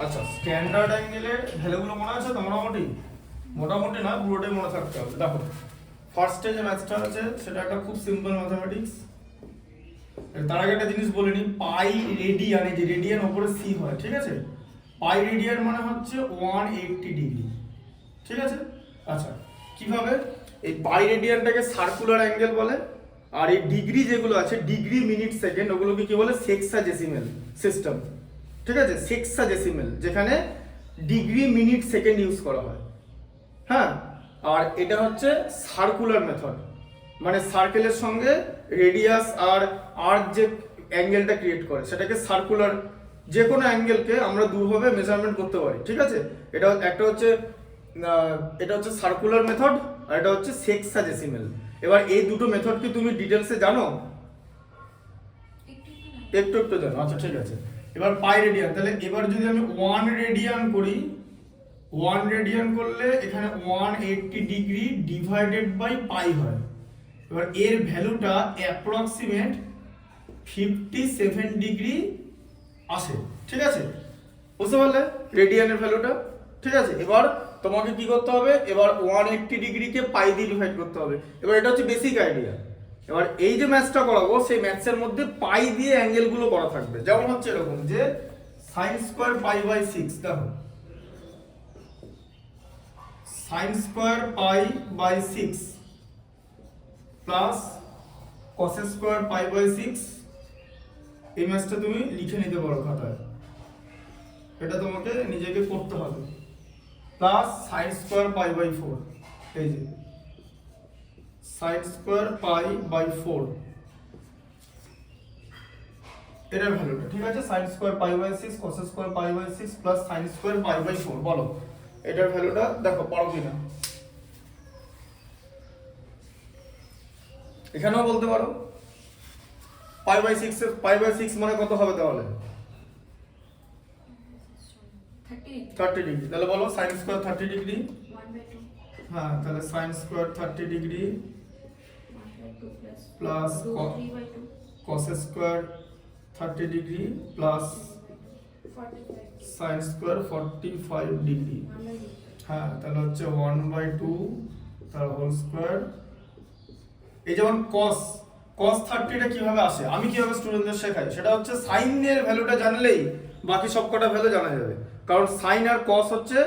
আচ্ছা, স্ট্যান্ডার্ড অ্যাঙ্গেলের ভ্যালুগুলো মনে আছে তো? মোটামুটি মোটামুটি না, পুরোটাই মনে থাকতে হবে। দেখো, ফার্স্টে যে ম্যাথটা আছে সেটা একটা খুব সিম্পল ম্যাথমেটিক্স। তার আগে একটা জিনিস বলে নিই, পাই রেডিয়ান, এই যে রেডিয়ান ওপরে সি হয়, ঠিক আছে? পাই রেডিয়ান মানে হচ্ছে 180 ডিগ্রি, ঠিক আছে? আচ্ছা, কিভাবে? এই পাই রেডিয়ানটাকে সার্কুলার অ্যাঙ্গেল বলে, আর এই ডিগ্রি যেগুলো আছে, ডিগ্রি মিনিট সেকেন্ড, ওগুলোকে কি বলে? সেক্সাডেসিমেল সিস্টেম, ঠিক আছে? সেক্সাডেসিমেল, যেখানে ডিগ্রি মিনিট সেকেন্ড ইউজ করা হয়। হ্যাঁ, আর এটা হচ্ছে সার্কুলার মেথড, মানে সার্কেলের সঙ্গে রেডিয়াস আর আর্ক যে অ্যাঙ্গেলটা ক্রিয়েট করে সেটাকে সার্কুলার, যে কোনো অ্যাঙ্গেলকে আমরা দুভাবে মেজারমেন্ট করতে পারি, ঠিক আছে? এটা একটা হচ্ছে সার্কুলার মেথড, আর এটা হচ্ছে সেক্সাডেসিমেল। এবার এই দুটো মেথড কি তুমি ডিটেলসে জানো? একটু একটু জানো, আচ্ছা ঠিক আছে। এবার পাই রেডিয়ান, তাহলে এবার যদি আমি 1 রেডিয়ান করি, 1 রেডিয়ান করলে এখানে 180 ডিগ্রি ডিভাইডেড বাই পাই হয়। এবার এর ভ্যালুটা অ্যাপ্রক্সিমেট 57 ডিগ্রি আসে, ঠিক আছে? বুঝতে পারলে রেডিয়ানের ভ্যালুটা? ঠিক আছে, এবার তোমাকে কি করতে হবে? এবার 180 ডিগ্রিকে পাই দিয়ে ডিভাইড করতে হবে। এবার এটা হচ্ছে বেসিক আইডিয়া। এবার এই যে ম্যাথসটা করাবো, সেই ম্যাথসের মধ্যে পাই দিয়ে অ্যাঙ্গেলগুলো করা থাকবে। যেমন হচ্ছে এরকম যে sin স্কয়ার পাই বাই 6, দেখো sin square pi by 6 plus cos square pi by 6, এই ম্যাথসটা তুমি লিখে নিতে পারো খাতায়, এটা তোমাকে নিজেকে করতে হবে। Plus sin square pi by 4, এই যে sin স্কয়ার পাই বাই 4, এটার ভ্যালুটা, ঠিক আছে? sin square pi by 6 cos square pi by 6 plus sin square pi by 4, বলো এটার ভ্যালুটা দেখো পারো কিনা। এখানেও বলতে পারো পাই বাই 6 মানে কত হবে তাহলে? 30 ডিগ্রি। তাহলে বলো sin স্কয়ার 30 ডিগ্রি, হ্যাঁ, তাহলে sin square 30 degree plus cos square 30 degree plus sin square 45 degree, হ্যাঁ, তাহলে হচ্ছে 1/2 তার হোল স্কয়ার। এই যেমন cos 30 টা কিভাবে আসে, আমি কিভাবে স্টুডেন্টদের শেখাই, সেটা হচ্ছে sin এর ভ্যালুটা জানলেই বাকি সবকটা ভ্যালু জানা যাবে। কারণ sin আর cos হচ্ছে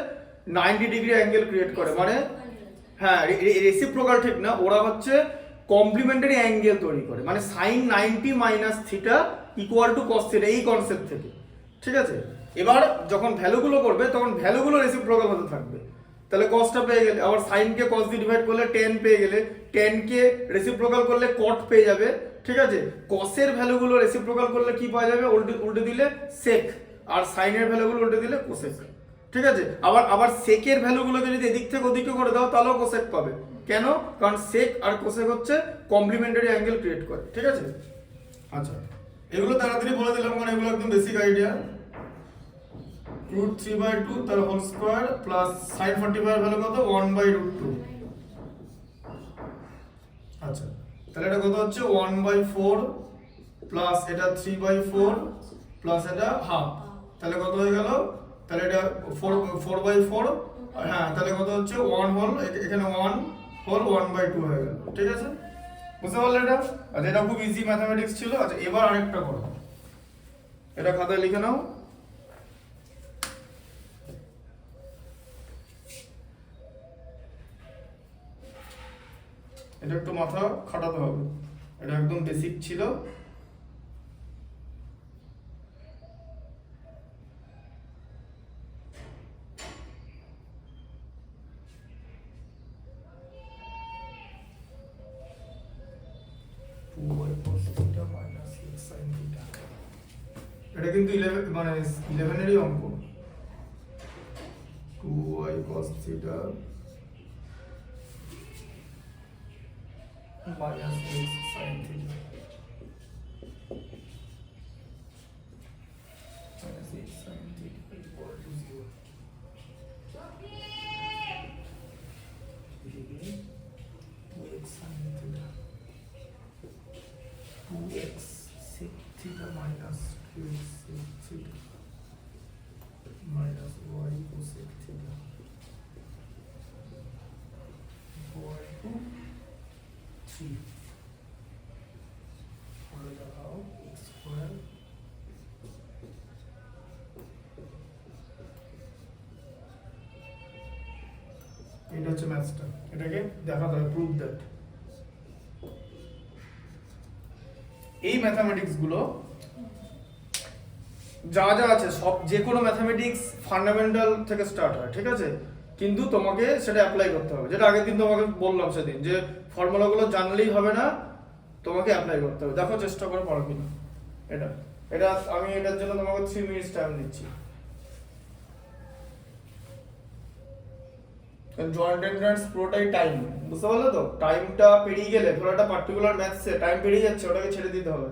90 ডিগ্রি অ্যাঙ্গেল ক্রিয়েট করে, মানে হ্যাঁ রেসিপ্রোকাল ঠিক না, ওরা হচ্ছে কমপ্লিমেন্টারি অ্যাঙ্গেল তৈরি করে, মানে sin 90 minus theta equal to cos theta, এই কনসেপ্ট থেকে, ঠিক আছে? এবার যখন ভ্যালুগুলো করবে তখন ভ্যালুগুলো রেসিপ্রোকাল হতে থাকবে। তাহলে cosটা পেয়ে গেলে, আবার sin কে cos দিয়ে ডিভাইড করলে tan পেয়ে গেলে, tan কে রেসিপ্রোকাল করলে cot পেয়ে যাবে, ঠিক আছে? cos এর ভ্যালুগুলো রেসিপ্রোকাল করলে কি পাওয়া যাবে? উল্টে দিলে sec, আর sin এর ভ্যালুগুলো উল্টে দিলে cosec, ঠিক আছে? আবার sec এর ভ্যালুগুলোকে যদি এদিক থেকে ওদিকে করে দাও তাহলেও cosec পাবে। কেন? কারণ sec আর cosec হচ্ছে কমপ্লিমেন্টারি অ্যাঙ্গেল ক্রিয়েট করে, ঠিক আছে? আচ্ছা, এগুলো তাড়াতাড়ি বলে দিলাম কারণ এগুলো একদম বেসিক আইডিয়া। √3/2 তার হোল স্কয়ার প্লাস sin 45 এর ভ্যালু কত? 1/√2। আচ্ছা, তাহলে এটা কত হচ্ছে? 1/4 প্লাস এটা 3/4 প্লাস এটা হাফ, তাহলে কত হয়ে গেল? তাহলে এটা 4/4, হ্যাঁ, তাহলে কত হচ্ছে? 1 হোল, এখানে 1 হোল 1/2 হয়ে গেল, ঠিক আছে? বুঝতে পারলে এটা? আচ্ছা, এটা খুব ইজি ম্যাথমেটিক্স ছিল। আচ্ছা, এবার আরেকটা করো, এটা খাতায় লিখে নাও। এটা একটু মাথা খাটাতে হবে, এটা একদম বেসিক ছিল। এটা কিন্তু 11 মানে 11 এরই অঙ্ক। 2y cos theta minus x sin theta minus x sin theta equal to 0. 2x sin theta, 2x sec theta minus 2x sec theta minus 3 করে দাও x স্কয়ার এটা হচ্ছে ম্যাথসটা, এটাকে দেখাতে হবে, প্রুভ দ্যাট। এই ম্যাথামেটিক্স গুলো যা যা আছে সব, যে কোনো ম্যাথামেটিক্স ফান্ডামেন্টাল থেকে স্টার্ট হয়, ঠিক আছে, কিন্তু তোমাকে সেটা অ্যাপ্লাই করতে হবে, যেটা আগের দিন তোমাকে বললাম সেদিন, যে ফর্মুলাগুলো জানলেই হবে না, তোমাকে অ্যাপ্লাই করতে হবে। দেখো চেষ্টা করে পারো কিনা। এটা এটা আমি এটার জন্য তোমাকে 3 মিনিটস টাইম দিচ্ছি। জয়েন্ট এন্ট্রান্স পুরোটাই টাইম, বুঝতে পারলে তো? টাইমটা পেরিয়ে গেলে, ধরো একটা পার্টিকুলার ম্যাথসে টাইম পেরিয়ে যাচ্ছে, ওটাকে ছেড়ে দিতে হবে।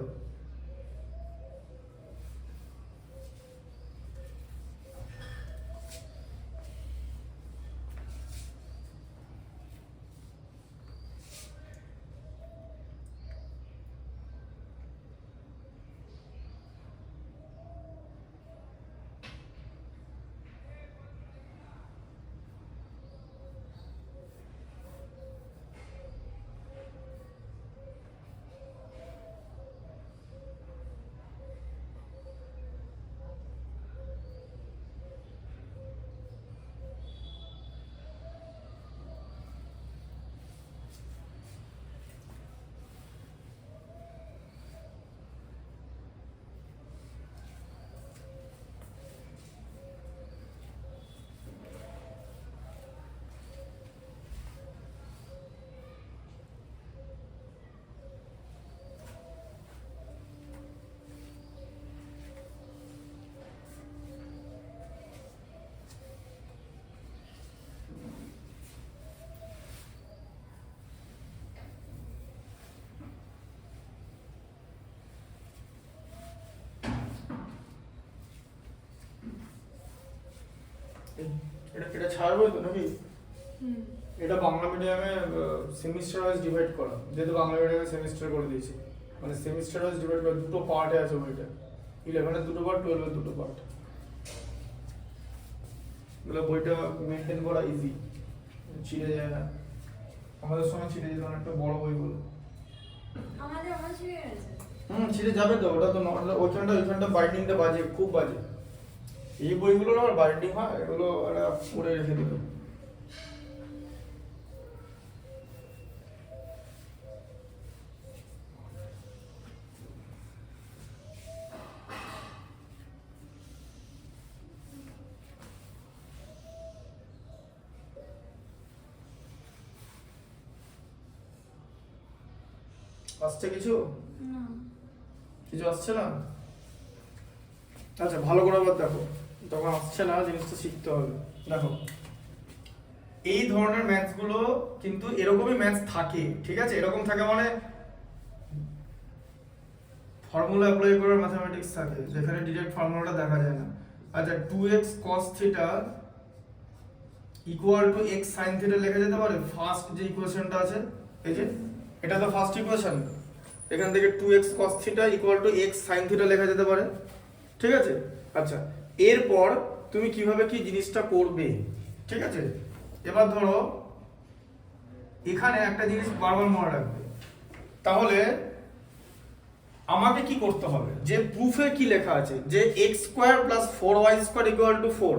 এটা ছাড়বো তো নাকি? এটা বাংলা মিডিয়ামে সেমিস্টার ওয়াইজ ডিভাইড করা, যেহেতু বাংলা মিডিয়ামে সেমিস্টার করে দিয়েছি, মানে সেমিস্টার ওয়াইজ ডিভাইড করা, দুটো পার্টে আছে বইটা, 11 এর দুটো পার্ট, 12 এর দুটো পার্ট। এগুলো বইটা মেনটেন করা ইজি, ছিঁড়ে যায় না। আমাদের সময় ছিঁড়ে যেত অনেকটা বড় বইগুলো, ছিঁড়ে যাবে তো, ওটা তো ওইখানটা বাইন্ডিংটা বাজে, খুব বাজে। এই বইগুলো না বাইন্ডিং হয়, এগুলো একটা পড়ে রেখে দিল। আসছে কিছু? কিছু আসছে না? আচ্ছা ভালো করে আবার দেখো, তখন আসছে না, জিনিসটা শিখতে হবে। দেখো এই ধরনের ম্যাথস গুলো কিন্তু এরকমই ম্যাথস থাকে, ঠিক আছে, এরকম থাকে, মানে ফর্মুলা অ্যাপ্লাই করার ম্যাথমেটিক্স থাকে, যেখানে ডিরেক্ট ফর্মুলাটা দেখা যায় না। আচ্ছা 2x cos θ equal to x sin θ লেখা যেতে পারে। ফার্স্ট যে ইকুয়েশনটা আছে, এই যে এটা তো ফার্স্ট ইকুয়েশন, এখান থেকে 2x cos θ equal to x sin θ লেখা যেতে পারে, ঠিক আছে। আচ্ছা এরপর তুমি কিভাবে কি জিনিসটা করবে, ঠিক আছে। এবার ধরো এখানে একটা জিনিস বারবার মনে রাখবে, তাহলে আমাকে কি করতে হবে, যে প্রুফে কি লেখা আছে যে x square plus 4y square equal to 4,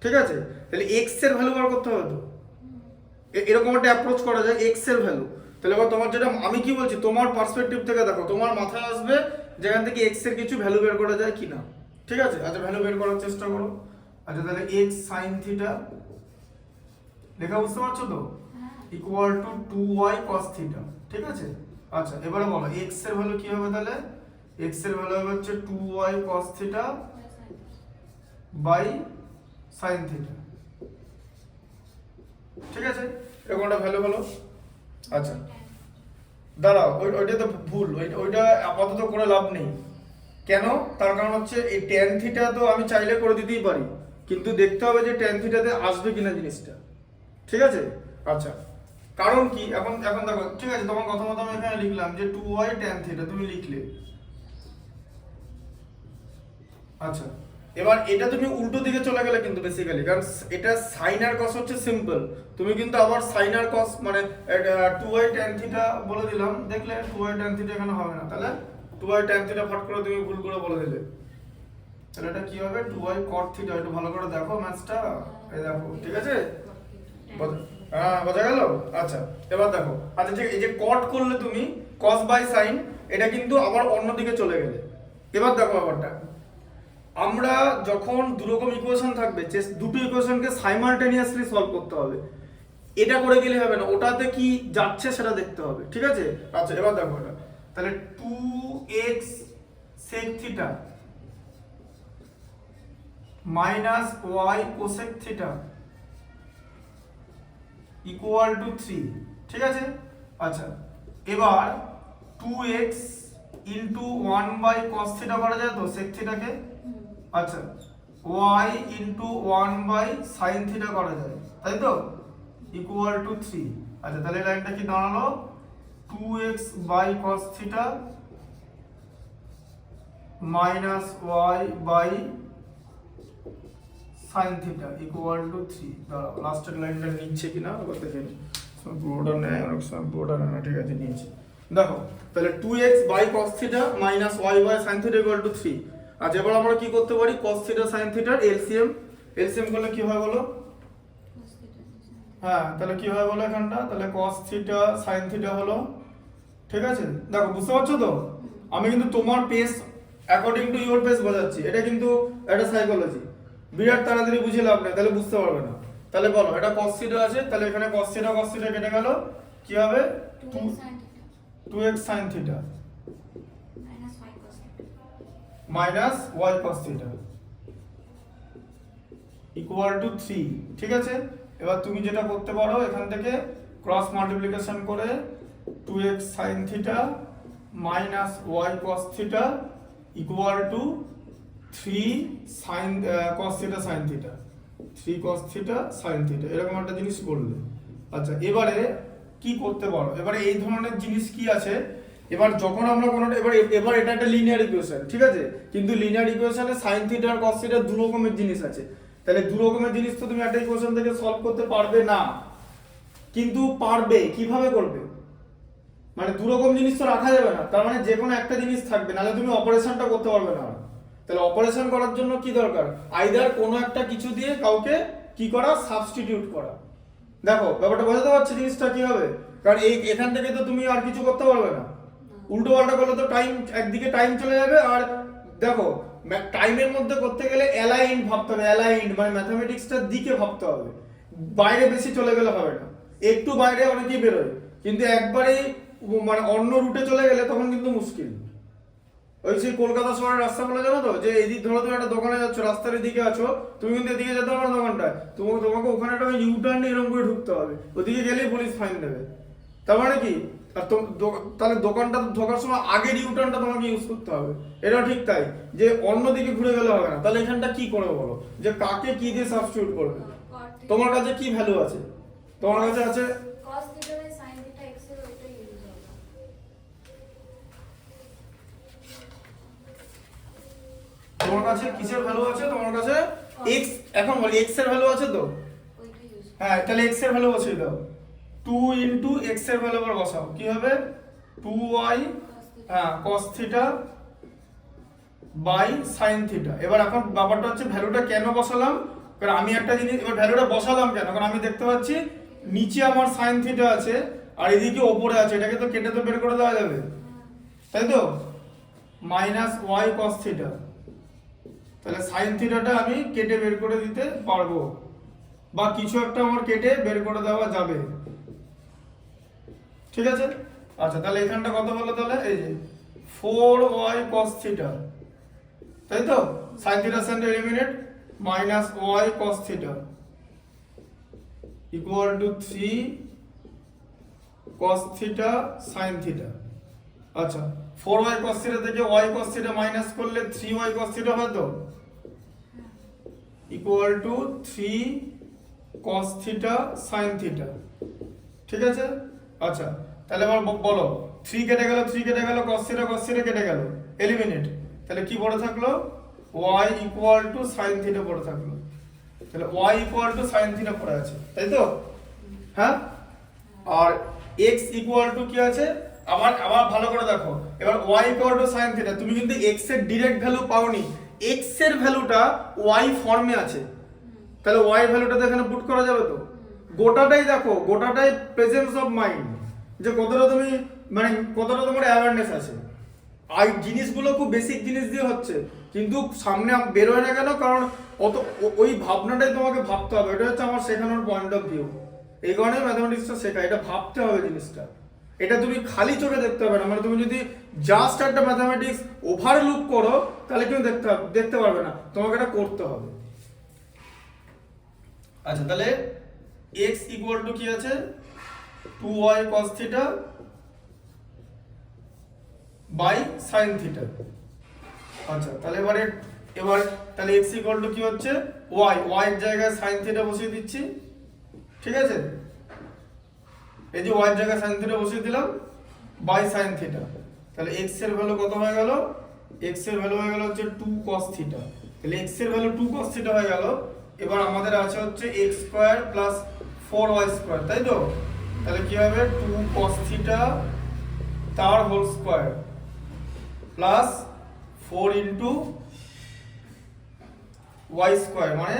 ঠিক আছে, তাহলে x এর ভ্যালু বার করতে হবে তো, এরকম একটা অ্যাপ্রোচ করা যায় x এর ভ্যালু। তাহলে এবার তোমার যেটা আমি কি বলছি, তোমার পার্সপেক্টিভ থেকে দেখো, তোমার মাথায় আসবে যেখান থেকে x এর কিছু ভ্যালু বের করা যায় কিনা, ঠিক আছে। আচ্ছা ভ্যালু বের করার চেষ্টা করো। আচ্ছা তাহলে x sin θ লেখা বুঝতে পারছো তো, ইকুয়াল টু 2y cos θ, ঠিক আছে। আচ্ছা এবারে বলো x এর ভ্যালু কি হবে, তাহলে x এর ভ্যালু হবে হচ্ছে 2y cos θ বাই sin θ, ঠিক আছে, এরকম একটা ভ্যালু হলো। আচ্ছা দাঁড়াও, ওইটা তো ভুল, ওইটা আপাতত করে লাভ নেই। কেন? তার কারণ হচ্ছে এই tan θ তো আমি চাইলে করে দিতেই পারি, কিন্তু দেখতে হবে যে tan θ তে আসবে কিনা জিনিসটা, ঠিক আছে। আচ্ছা কারণ কি, এখন দেখো, ঠিক আছে, তোমার কথা মতো আমি এখানে লিখলাম যে 2y tan θ, তুমি লিখলে। আচ্ছা এবার এটা তুমি উল্টো দিকে চলে গেলে কিন্তু বেসিক্যালি, কারণ এটা সাইন আর কস হচ্ছে সিম্পল, তুমি কিন্তু আবার সাইন আর কস মানে 2y tan থিটা বলে দিলাম, দেখলে 2y tan থিটা এখানে হবে না, তাহলে 2y tan থিটা ফট করে তুমি ভুল করে বলে দিলে, তাহলে এটা কি হবে 2y cot থিটা। একটু ভালো করে দেখো ম্যাথসটা, এই দেখো ঠিক আছে, হ্যাঁ বোঝা গেল। আচ্ছা এবার দেখো, আচ্ছা ঠিক এই যে cot করলে তুমি cos বাই sin, এটা কিন্তু আবার অন্যদিকে চলে গেলে। এবার দেখো ব্যাপারটা, আমরা যখন দুরকম ইকুয়েশন থাকবে, যে দুটো ইকুয়েশনকে সাইমালটেনিয়াসলি সলভ করতে হবে, এটা করে গেলে হবে না, ওটাতে কি যাচ্ছে সেটা দেখতে হবে, ঠিক আছে। আচ্ছা এবার দেখো এটা, তাহলে 2x sec theta minus y cosec theta equal to 3, ঠিক আছে। আচ্ছা এবার 2x into 1 by cos theta করা যায় তো sec থিটাকে, আচ্ছা y into 1 by sin theta করা যায়, তাই তো, ইকুয়াল টু 3। আচ্ছা তাহলে লাইনটা কি দাঁড়ালো 2x by cos theta minus y by sin theta equal to 3। দাঁড়াও লাস্টের লাইনটা নিচ্ছে কিনা আবার দেখে নিই, পুরোটা নেয় অনেক সময় পুরোটা নেয় না, ঠিক আছে নিয়েছি। দেখো তাহলে 2x by cos theta minus y by sin theta equal to 3। আচ্ছা এবার আমরা কি করতে পারি, cos থিটা sin থিটার এলসিএম, এলসিএম করলে কি হয় বলো, হ্যাঁ তাহলে কি হয় বলো এখানটা, তাহলে cos থিটা sin থিটা হলো, ঠিক আছে। দেখো বুঝতে পারছো তো, আমি কিন্তু তোমার pace according to your pace বোঝাচ্ছি, এটা কিন্তু একটা সাইকোলজি, বিরাট তাড়াতাড়ি বুঝে লাভ নেই, তাহলে বুঝতে পারবে না। তাহলে বলো এটা cos থিটা আছে, তাহলে এখানে cos থিটা কেটে গেল, কি হবে 2x sin theta minus y cos theta equal to 3, ঠিক আছে। এবার তুমি যেটা করতে পারো, এখান থেকে ক্রস মাল্টিপ্লিকেশন করে 2x sin theta minus y cos theta equal to 3 sin cos theta sin theta, 3 cos theta sin theta, এরকম একটা জিনিস করলে। আচ্ছা এবারে কি করতে পারো, এবারে এই ধরনের জিনিস কি আছে, এবার যখন আমরা কোনো এবার এটা একটা লিনিয়ার ইকুয়েশন, ঠিক আছে, কিন্তু লিনিয়ার ইকুয়েশনে sin থিটা আর cos থিটা দু রকমের জিনিস আছে, তাহলে দু রকমের জিনিস তো তুমি একটা ইকুয়েশন থেকে সলভ করতে পারবে না, কিন্তু পারবে, কিভাবে করবে, মানে দু রকম জিনিস তো রাখা যাবে না, তার মানে যে কোনো একটা জিনিস থাকবে, নাহলে তুমি অপারেশনটা করতে পারবে না। তাহলে অপারেশন করার জন্য কি দরকার, আইদার কোনো একটা কিছু দিয়ে কাউকে কি করা, সাবস্টিটিউট করা। দেখো ব্যাপারটা বোঝাতে পারছি জিনিসটা কি হবে, কারণ এই এখান থেকে তো তুমি আর কিছু করতে পারবে না, উল্টো পাল্টা করলে তো টাইম একদিকে টাইম চলে যাবে। আর দেখো টাইমের মধ্যে করতে গেলে অ্যালাইন্ড ভাবতে হবে, অ্যালাইন্ড মানে ম্যাথমেটিক্সটার দিকে ভাবতে হবে, বাইরে বেশি চলে গেলে হবে না, একটু বাইরে অনেকেই বেরোয়, কিন্তু একবারেই মানে অন্য রুটে চলে গেলে তখন কিন্তু মুশকিল। ওই সেই কলকাতা শহরের রাস্তাগুলো জানো তো, যে এদিক ধরো তুমি একটা দোকানে যাচ্ছ, রাস্তার এদিকে আছো, তুমি কিন্তু এদিকে যেতে পারো না দোকানটায়, তোমাকে ওখানে একটা ইউটার্ন এরকম করে ঢুকতে হবে, ওদিকে গেলেই পুলিশ ফাইন দেবে। তার মানে কি, আর তাহলে দোকানটা ঢোকার সময় আগের ইউটার্নটা তোমাকে ইউজ করতে হবে, এটা ঠিক তাই, যে অন্যদিকে ঘুরে গেলে হবে না। তাহলে এখানটা কি করে বলো, যে কাকে কি দিয়ে সাবস্টিটিউট করবে, তোমার কাছে কি ভ্যালু আছে, তোমার কাছে আছে cos theta by sin theta x এর ওইটা ইউজ হবে, তোমার কাছে কিসের ভ্যালু আছে, তোমার কাছে x, এখন বলি x এর ভ্যালু আছে তো, ওইটা ইউজ, হ্যাঁ তাহলে x এর ভ্যালু বসিয়ে দাও, 2 ইনটু x এর ভ্যালু আবার বসাও, কি হবে 2y হ্যাঁ cos theta by sin theta. এবার এখন ব্যাপারটা হচ্ছে ভ্যালুটা কেন বসালাম, কারণ আমি একটা জিনিস, এবার ভ্যালুটা বসালাম কেন, কারণ আমি দেখতে পাচ্ছি নিচে আমার sin থিটা আছে আর এদিকে ওপরে আছে, এটাকে তো কেটে তো বের করে দেওয়া যাবে, তাই তো, মাইনাস y cos থিটা, তাহলে sin থিটাটা আমি কেটে বের করে দিতে পারবো, বা কিছু একটা আমার কেটে বের করে দেওয়া যাবে, ঠিক আছে। আচ্ছা তাহলে এখানটা কত হলো, তাহলে এই যে 4y cos থিটা, তাই তো, sin theta sin eliminate, minus y cos theta equal to 3 cos theta sin theta. আচ্ছা 4y cos থিটা থেকে y cos থিটা মাইনাস করলে 3y cos থিটা হয় তো, equal to 3 cos theta sin theta, ঠিক আছে। আচ্ছা তাহলে এবার বলো 3 কেটে গেল, 3 কেটে গেল, cos থিটা কেটে গেল, এলিমিনেট, তাহলে কি পড়ে থাকলো y equal to sin theta পড়ে থাকলো, তাহলে y equal to sin theta পড়ে আছে, তাই তো? হ্যাঁ, আর x ইকুয়াল টু কি আছে, আবার আবার ভালো করে দেখো, এবার y equal to sin theta, তুমি কিন্তু x এর ডাইরেক্ট ভ্যালু পাওনি, x এর ভ্যালুটা y ফর্মে আছে, তাহলে y এর ভ্যালুটা তো এখানে পুট করা যাবে তো। গোটাটাই দেখো, গোটাটাই প্রেজেন্স অফ মাইন্ড, যে কতটা তুমি মানে কতটা তোমার অ্যাওয়ারনেস আছে। আর জিনিসগুলো খুব বেসিক জিনিস দিয়ে হচ্ছে, কিন্তু সামনে বেরোয় না কেন, কারণ অত ওই ভাবনাটাই তোমাকে ভাবতে হবে, এটা হচ্ছে আমার শেখানোর পয়েন্ট অফ ভিউ। এই কারণে ম্যাথমেটিক্সটা শেখা, এটা ভাবতে হবে জিনিসটা, এটা তুমি খালি চোখে দেখতে হবে না, মানে তুমি যদি জাস্ট একটা ম্যাথমেটিক্স ওভারলুক করো তাহলে কেউ দেখতে পারবে না, তোমাকে এটা করতে হবে। আচ্ছা, তাহলে x ইকুয়াল টু কি আছে, 2y cos theta by sin theta. আচ্ছা, তাহলে এবার তাহলে x ইকুয়াল টু কি হচ্ছে, y এর জায়গায় sin থিটা বসিয়ে দিচ্ছি, ঠিক আছে? এই যে y এর জায়গায় sin থিটা বসিয়ে দিলাম বাই sin থিটা, তাহলে x এর ভ্যালু কত হয়ে গেল, x এর ভ্যালু হয়ে গেল হচ্ছে 2 cos থিটা, তাহলে x এর ভ্যালু 2 cos থিটা হয়ে গেল। এবার আমাদের আছে হচ্ছে x square plus 4y square, তাই তো? তাহলে কি হবে, 2 cos থিটা তার whole square plus 4 into y square মানে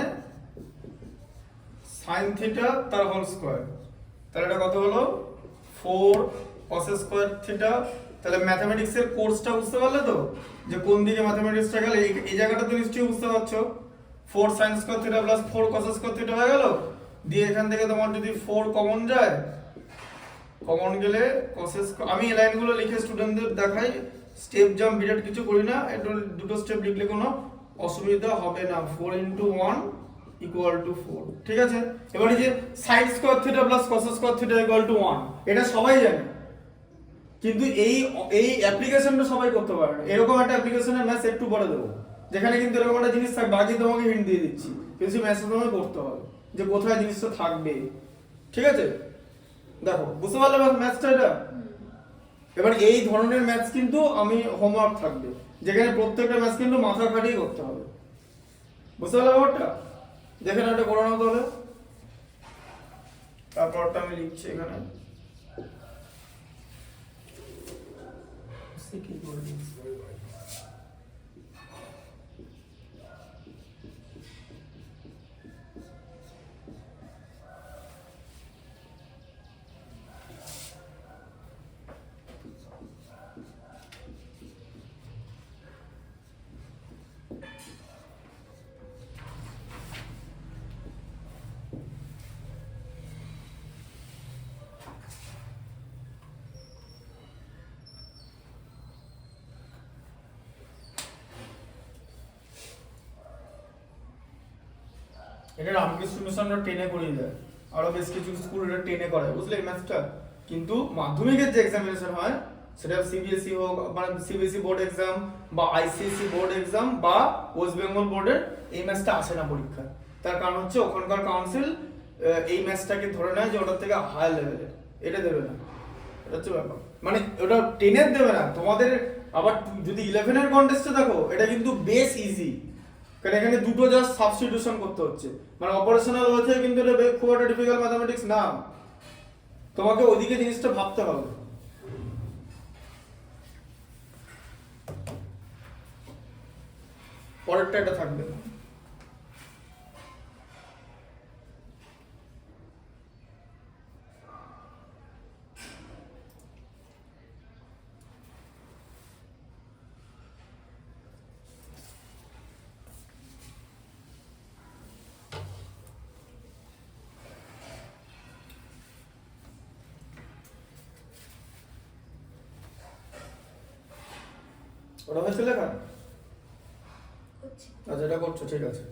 sin থিটা তার হোল স্কয়ার, তাহলে এটা কত হলো, 4 cos স্কয়ার থিটা। তাহলে ম্যাথমেটিক্সের কোর্সটা বুঝতে পারলে তো, যে কোন দিকে ম্যাথমেটিক্সটা গেলে, এই জায়গাটা তো নিশ্চয়ই বুঝতে পারছো, 4 sin square theta plus 4 cos square theta হয়ে গেল, দিয়ে এখান থেকে তোমার যদি 4 কমন যায়, কমন গেলে cos স্কয়ার, আমি এই লাইনগুলো লিখে স্টুডেন্টদের দেখাই, স্টেপ জাম্প বিরাট কিছু করি না, একটু দুটো স্টেপ লিখলে কোনো অসুবিধা হবে না। 4 ইনটু 1 ইকুয়াল টু 4, ঠিক আছে? এবার এই যে sin square theta plus cos square theta equal to 1, এটা সবাই জানে, কিন্তু এই অ্যাপ্লিকেশনটা সবাই করতে পারে না। এরকম একটা অ্যাপ্লিকেশনের ম্যাথস একটু পরে দেবো, যেখানে কিন্তু এরকম একটা জিনিস থাকবে, আগে তোমাকে হিন্ট দিয়ে দিচ্ছি, কিন্তু সেই ম্যাথসটা তোমাকে করতে হবে, যে কোথায় জিনিসটা থাকবে, ঠিক আছে? দেখো, বুঝতে পারলে ম্যাথসটা এটা? এবার এই ধরনের ম্যাথস কিন্তু আমি হোমওয়ার্ক থাকবে, যেখানে প্রত্যেকটা ম্যাথস কিন্তু মাথা খাটিয়ে করতে হবে, বুঝতে পারলে ব্যাপারটা? যেখানে এটা করে নাও তাহলে, তারপরটা আমি লিখছি এখানে। কি করবি? এটা রামকৃষ্ণ মিশনরা টেনে করিয়ে দেয়, আরো বেশ কিছু স্কুল এটা টেনে করে, বুঝলে এই ম্যাথসটা। কিন্তু মাধ্যমিকের যে এক্সামিনেশন হয়, সেটা সিবিএসই হোক, মানে সিবিএসই বোর্ড এক্সাম বা আইসিএসসি বোর্ড এক্সাম বা ওয়েস্ট বেঙ্গল বোর্ডের, এই ম্যাথসটা আসে না পরীক্ষায়। তার কারণ হচ্ছে ওখানকার কাউন্সিল এই ম্যাথসটাকে ধরে নেয় যে ওটার থেকে হাই লেভেলের, এটা দেবে না, এটা হচ্ছে ব্যাপার। মানে ওটা টেনের দেবে না তোমাদের। আবার যদি 11-এর কন্টেস্টে দেখো, এটা কিন্তু বেশ ইজি, কারণ এখানে দুটো জাস্ট সাবস্টিটিউশন করতে হচ্ছে, মানে অপারেশনাল ওয়েতে কিন্তু এটা খুব একটা ডিফিকাল্ট ম্যাথমেটিক্স না, তোমাকে ওইদিকে জিনিসটা ভাবতে হবে। পরেরটা এটা থাকবে। ওটা হয়েছে লেখা? আচ্ছা, এটা করছো, ঠিক আছে।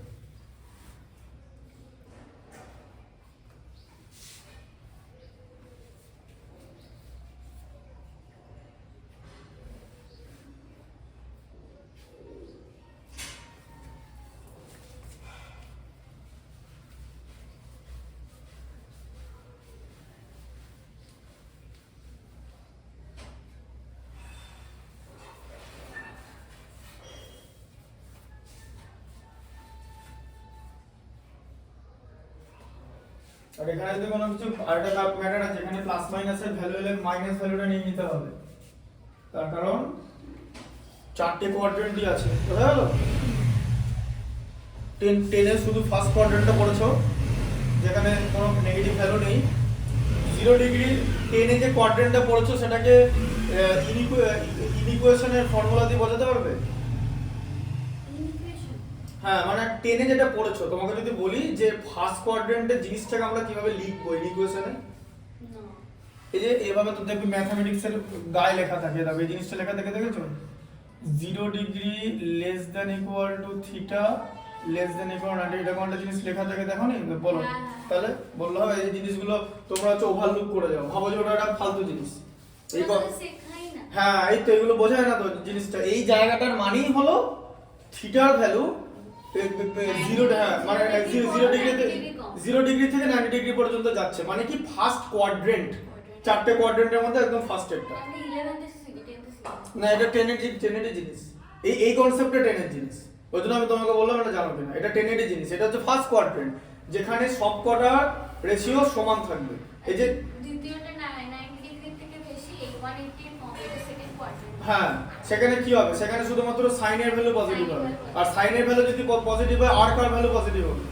আর এখানে যদি কোনো কিছু আরেকটা ম্যাটার আছে, এখানে প্লাস মাইনাসের ভ্যালু এলে মাইনাস ভ্যালুটা নিয়ে নিতে হবে, তার কারণ চারটে কোয়াড্রেন্টই আছে, বোঝা গেল? 10 এর শুধু ফার্স্ট কোয়াড্রেন্টটা পড়েছো, যেখানে কোনো নেগেটিভ ভ্যালু নেই। 0 ডিগ্রি 10 এ যে কোয়াড্রেন্টটা পড়েছো সেটাকে ইনইকুয়েশনের ফর্মুলা দিয়ে বোঝাতে পারবে? ইনফিনিশন হ্যাঁ, মানে 10 এ যেটা পড়েছো, তোমাকে যদি বলি যে ফার্স্ট কোয়াড্রেন্টের জিনিসটাকে আমরা কিভাবে লিখবো ইকুয়েশনে, না এই যে এভাবে তো দেখবি ম্যাথমেটিক্সের গায়ে লেখা থাকে, দেখো এই জিনিসটা লেখা থাকে, দেখেছো? 0 degree less than equal to theta less than equal 90, এটা কোনটা জিনিস লেখা থাকে দেখো নি? বলো। হ্যাঁ। তাহলে বললো হবে এই জিনিসগুলো তোমরা হচ্ছে ওভারলুক করে যাও, ভাবো যে ওটা একটা ফালতু জিনিস। এই শেখাই না। হ্যাঁ, এই তো এগুলো বোঝায় না তো জিনিসটা। এই জায়গাটার মানেই হলো থিটার ভ্যালু 0, হ্যাঁ মানে 0 ডিগ্রি থেকে 90 ডিগ্রি পর্যন্ত যাচ্ছে, মানে কি ফার্স্ট কোয়াড্রেন্ট, চারটে কোয়াড্রেন্টের মধ্যে একদম ফার্স্টেরটা। আমি 11th এ শিখি 10th এ শিখি না, এটা 10 এর জিনিস, এই কনসেপ্টটা 10 এর জিনিস, ওই জন্য আমি তোমাকে বললাম এটা জানো কিনা। এটা 10 এর জিনিস, এটা হচ্ছে ফার্স্ট কোয়াড্রেন্ট, যেখানে সবকটা রেশিও সমান থাকবে। এই যে দ্বিতীয়টা 90 ডিগ্রি থেকে বেশি 180 কম, এটা সেকেন্ড কোয়াড্রেন্ট। হ্যাঁ, সেখানে কি হবে? সেখানে শুধুমাত্র সাইনের ভ্যালু পজিটিভ হবে, আর সাইনের ভ্যালু যদি পজিটিভ হয় আর কার ভ্যালু পজিটিভ হবে?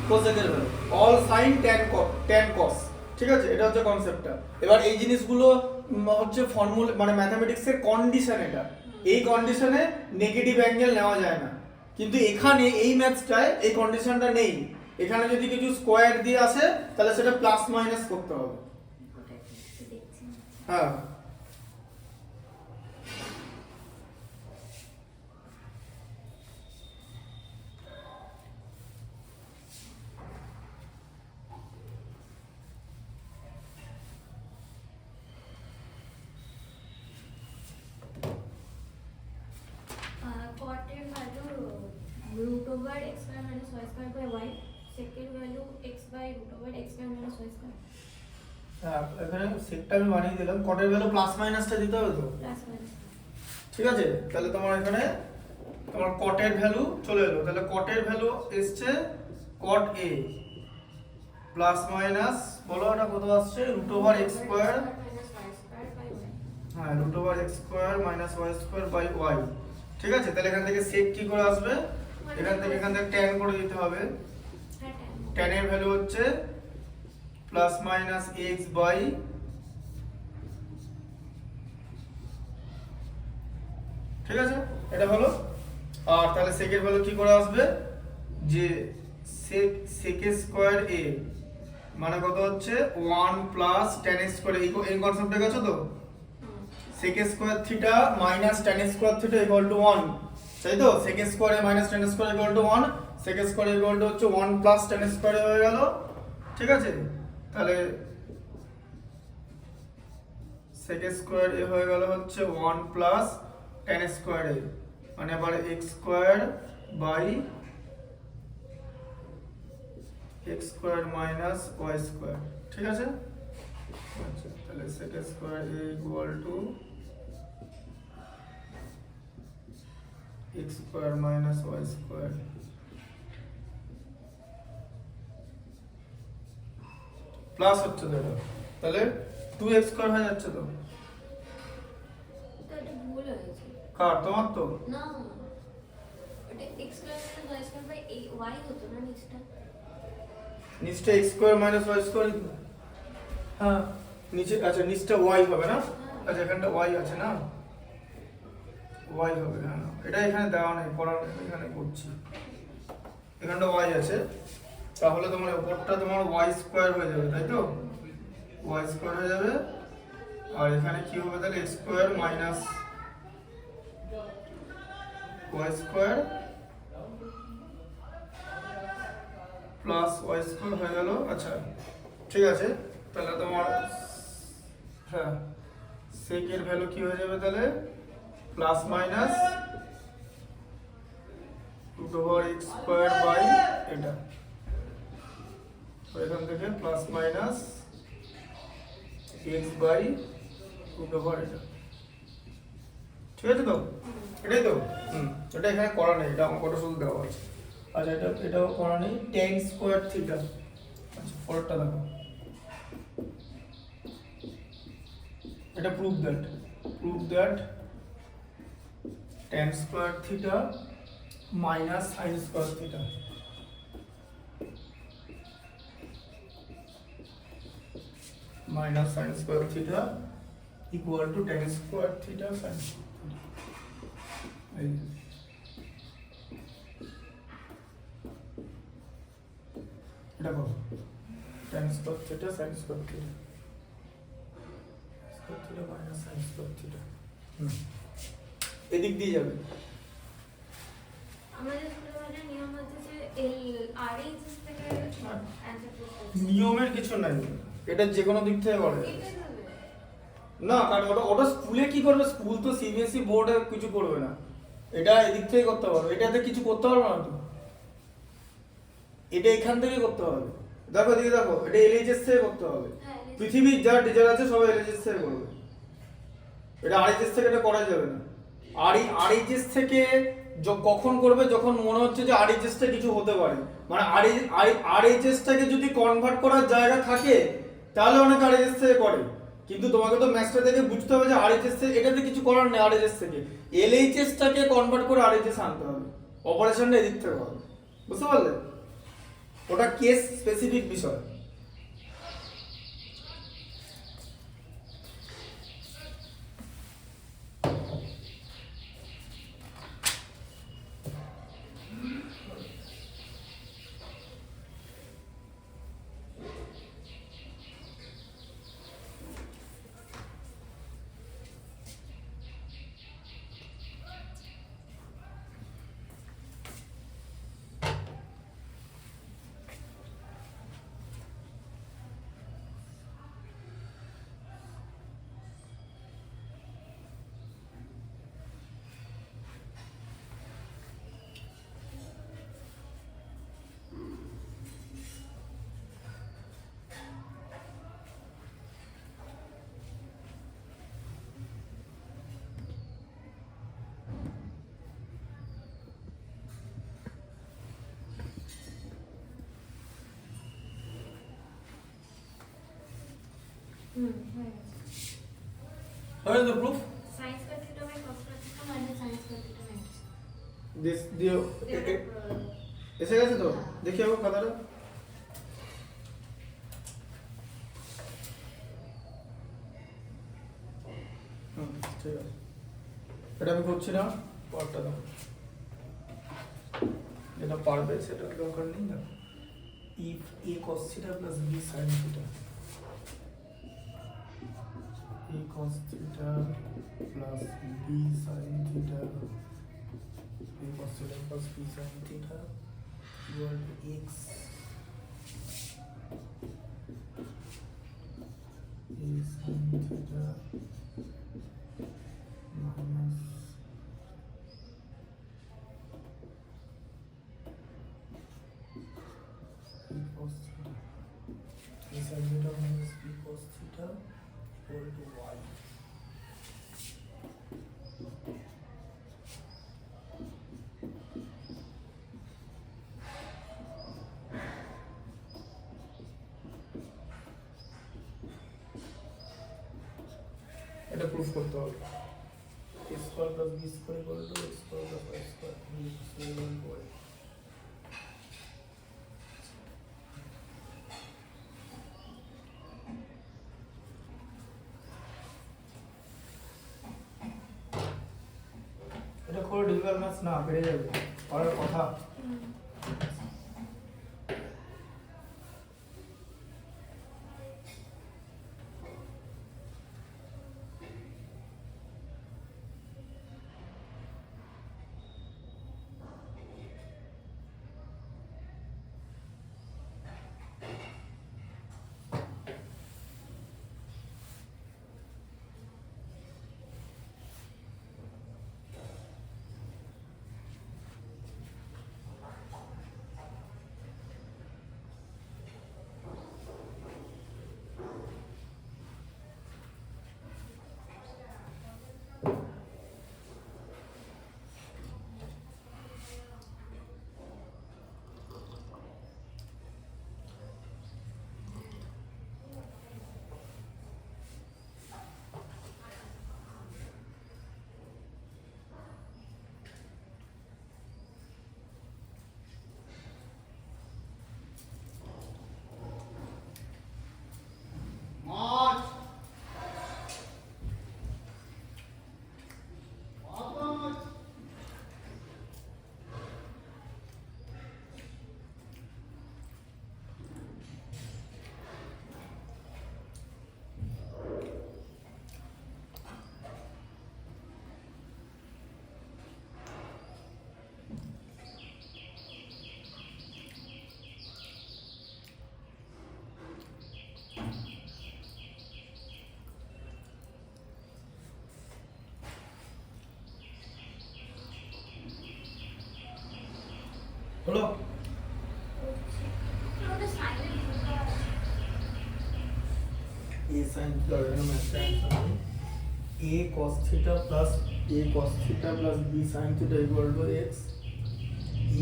কোসেকের value. All sine tan cos, ঠিক আছে? এটা হচ্ছে কনসেপ্টটা। এবার এই জিনিসগুলো হচ্ছে ফর্মুলা, মানে ম্যাথমেটিক্সের কন্ডিশন। এটা এই কন্ডিশনে নেগেটিভ অ্যাঙ্গেল নেওয়া যায় না, কিন্তু এখানে এই ম্যাথসটায় এই কন্ডিশনটা নেই। এখানে যদি কিছু স্কোয়ার দিয়ে আসে তাহলে সেটা প্লাস মাইনাস করতে হবে। ওটা একটু দেখছি। হ্যাঁ, cot এর value root over x square minus y square by y, second value x by root over x square minus y square হ্যাঁ, এখানে সেটটা আমি বানিয়ে দিলাম, কটের ভ্যালু প্লাস মাইনাসটা দিতে হবে তো, plus minus। ঠিক আছে? তাহলে তোমার এখানে তোমার কটের ভ্যালু চলে এলো, তাহলে কটের ভ্যালু এসছে cot a প্লাস মাইনাস, বলো এটা কত আসছে? Root over X square, minus y square by y। হ্যাঁ root over X square minus Y square by Y, ঠিক আছে? তাহলে এখান থেকে সেক কি করে আসবে? এখান থেকে tan করে দিতে হবে। হ্যাঁ, tan এর ভ্যালু হচ্ছে প্লাস মাইনাস x বাই, ঠিক আছে? এটা হলো। আর তাহলে সেকের ভ্যালু কি করে আসবে? যে sec স্কয়ার a মানে কত হচ্ছে 1 প্লাস tan স্কয়ার, এই কনসেপ্টে গেছো তো? sec square theta minus tan square theta equal to 1, তাই তো? sec square a minus tan square equal to 1, sec square equal two হচ্ছে 1 প্লাস tan স্কয়ার হয়ে গেল, ঠিক আছে? তাহলে sec স্কয়ার a হয়ে গেল হচ্ছে 1 প্লাস tan স্কয়ার a, মানে আবার x square by x square minus y square, ঠিক আছে? আচ্ছা, তাহলে sec square a equal to x square minus y square, plus হচ্ছে দেখো, তাহলে 2x স্কয়ার হয়ে যাচ্ছে তো। তো এটা ভুল হয়েছে। কার? তোমার তো। না, এটা x square minus y square by y হতো না নিচটা। নিচটা x square minus y square, হ্যাঁ নিচে, আচ্ছা নিচটা y হবে না? আচ্ছা এখানটা y আছে না, y হবে, হ্যাঁ এটা এখানে দেওয়া নেই, করা নেই, এখানে করছি। এখানটা y আছে, তাহলে তোমার উপরটা তোমার y স্কয়ার হয়ে যাবে, তাই তো? y স্কয়ার হয়ে যাবে, আর এখানে কি হবে তাহলে x square minus y square plus y square হয়ে গেল। আচ্ছা ঠিক আছে, তাহলে তোমার হ্যাঁ sec এর ভ্যালু কি হয়ে যাবে তাহলে? Plus minus root over x square by এটা, তো এখান থেকে plus minus x by root over এটা, ঠিক আছে তো? এটাই তো। এটা এখানে করা নেই, এটা আমার কত শুধু দেওয়া আছে। আচ্ছা এটাও করা নেই, tan স্কয়ার থিটা। আচ্ছা পরেরটা দেখো, এটা prove that tan square theta minus sin square theta minus sin square theta equal to tan square theta sin এই এটা কত tan square theta sin square theta square theta minus sin square theta এদিক দিয়ে যাবে। আমাদের স্কুলের নিয়ম হচ্ছে যে এই আরএইচএস থেকে অ্যানসার করতে নিয়মের কিছু নাই, এটা যে কোনো দিক থেকে করে এটাই হবে। না, কারণ ওটা স্কুলে কি করবে, স্কুল তো সিবিএসই বোর্ডে কিছু করবে না, এটা এদিক থেকে করতে পারবে, এটাতে কিছু করতে পারবে না তো, এটা এখান থেকে করতে হবে। দেখো এদিকে দেখো, এটা এলএইচএস থেকে করতে হবে, হ্যাঁ, LHS পৃথিবীর যা টিচার আছে সবাই এলএইচএস থেকে করবে, এটা আরএইচএস থেকে এটা করা যাবে না। আরএইচএস থেকে কখন করবে, যখন মনে হচ্ছে যে আরএইচএসটা কিছু হতে পারে, মানে আরএইচএসটাকে যদি কনভার্ট করার জায়গা থাকে তাহলে অনেক আরএইচএস থেকে করে, কিন্তু তোমাকে তো ম্যাথসটা থেকে বুঝতে হবে যে আরএইচএস থেকে এটাতে কিছু করার নেই, আরএইচএস থেকে এলএইচএসটাকে কনভার্ট করে আরএইচএস আনতে হবে, অপারেশনটা এদিক থেকে হবে, বুঝতে পারলে? ওটা কেস স্পেসিফিক বিষয়। হয়ে গেছে। What is the proof? sin square theta by cos square theta minus sin square theta minus This দিও এসে গেছে তো, দেখি আবার কথাটা। ঠিক আছে, এটা আমি করছি না, পরটা দাও, যেটা পারবে সেটা দরকার নেই না। if a cos theta plus b sin theta, a cos theta plus b sin theta, a cos theta plus b sin theta equal to x a sin theta minus b cos theta, a sin theta minus b cos theta equal to y. এটা proof করতে হবে, a square plus b square equal to x square plus y square, b square equal to y. এটা খুব difficult maths না, পেরে যাবে, পরের কথা। হলো? ওটা সাইনের a sin theta এখানে ম্যাথটা অ্যান্সার হবে a cos theta plus b sin theta equal to x,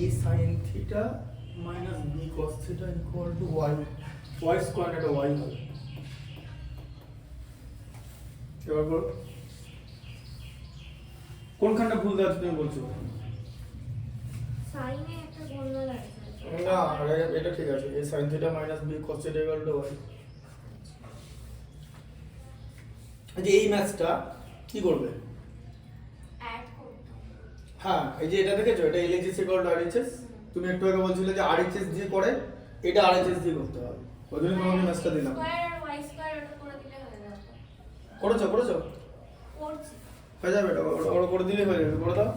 a sin theta minus b cos theta equal to y square এটা y হবে। এবার বলো কোনখানটা ভুল দেওয়া তুমি বলছো? সাইনে একটা গোলমাল আছে না এটা ঠিক আছে, a sin theta minus b cos theta equal to y। যে এই ম্যাথটা কি করবে? অ্যাড করতে হ্যাঁ এই যে এটা দেখেছো, এটা LHS ইকুয়াল টু RHS। তুমি একটু আগে বলছিলে যে RHS দিয়ে করে, এটা RHS দিয়ে করতে হবে, ওই জন্য তোমাকে ম্যাথটা দিলাম। স্কয়ার আর y স্কয়ার ওটা করে দিলে হয়ে যাবে। করেছো করছি হয়ে যাবে, এটা ওটা করে দিলে হয়ে যাবে, করে দাও।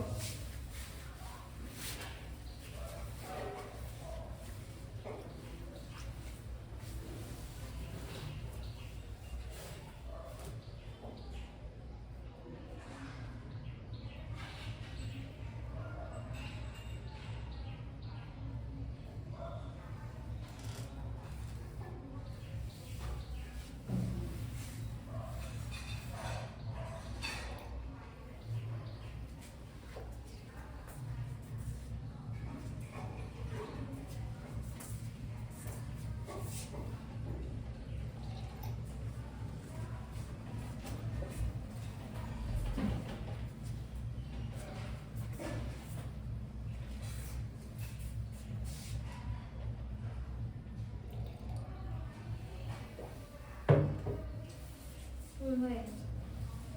হয়ে গেছে।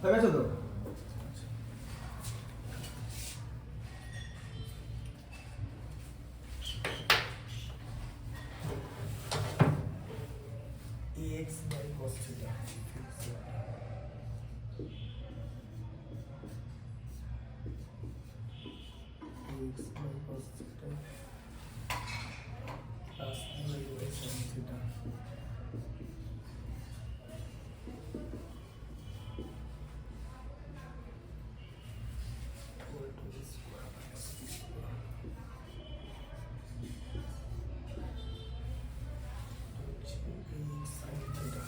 হয়ে গেছে তো? ax by cos theta ax by cos theta plus by sin theta equal to a square minus b square which is sin theta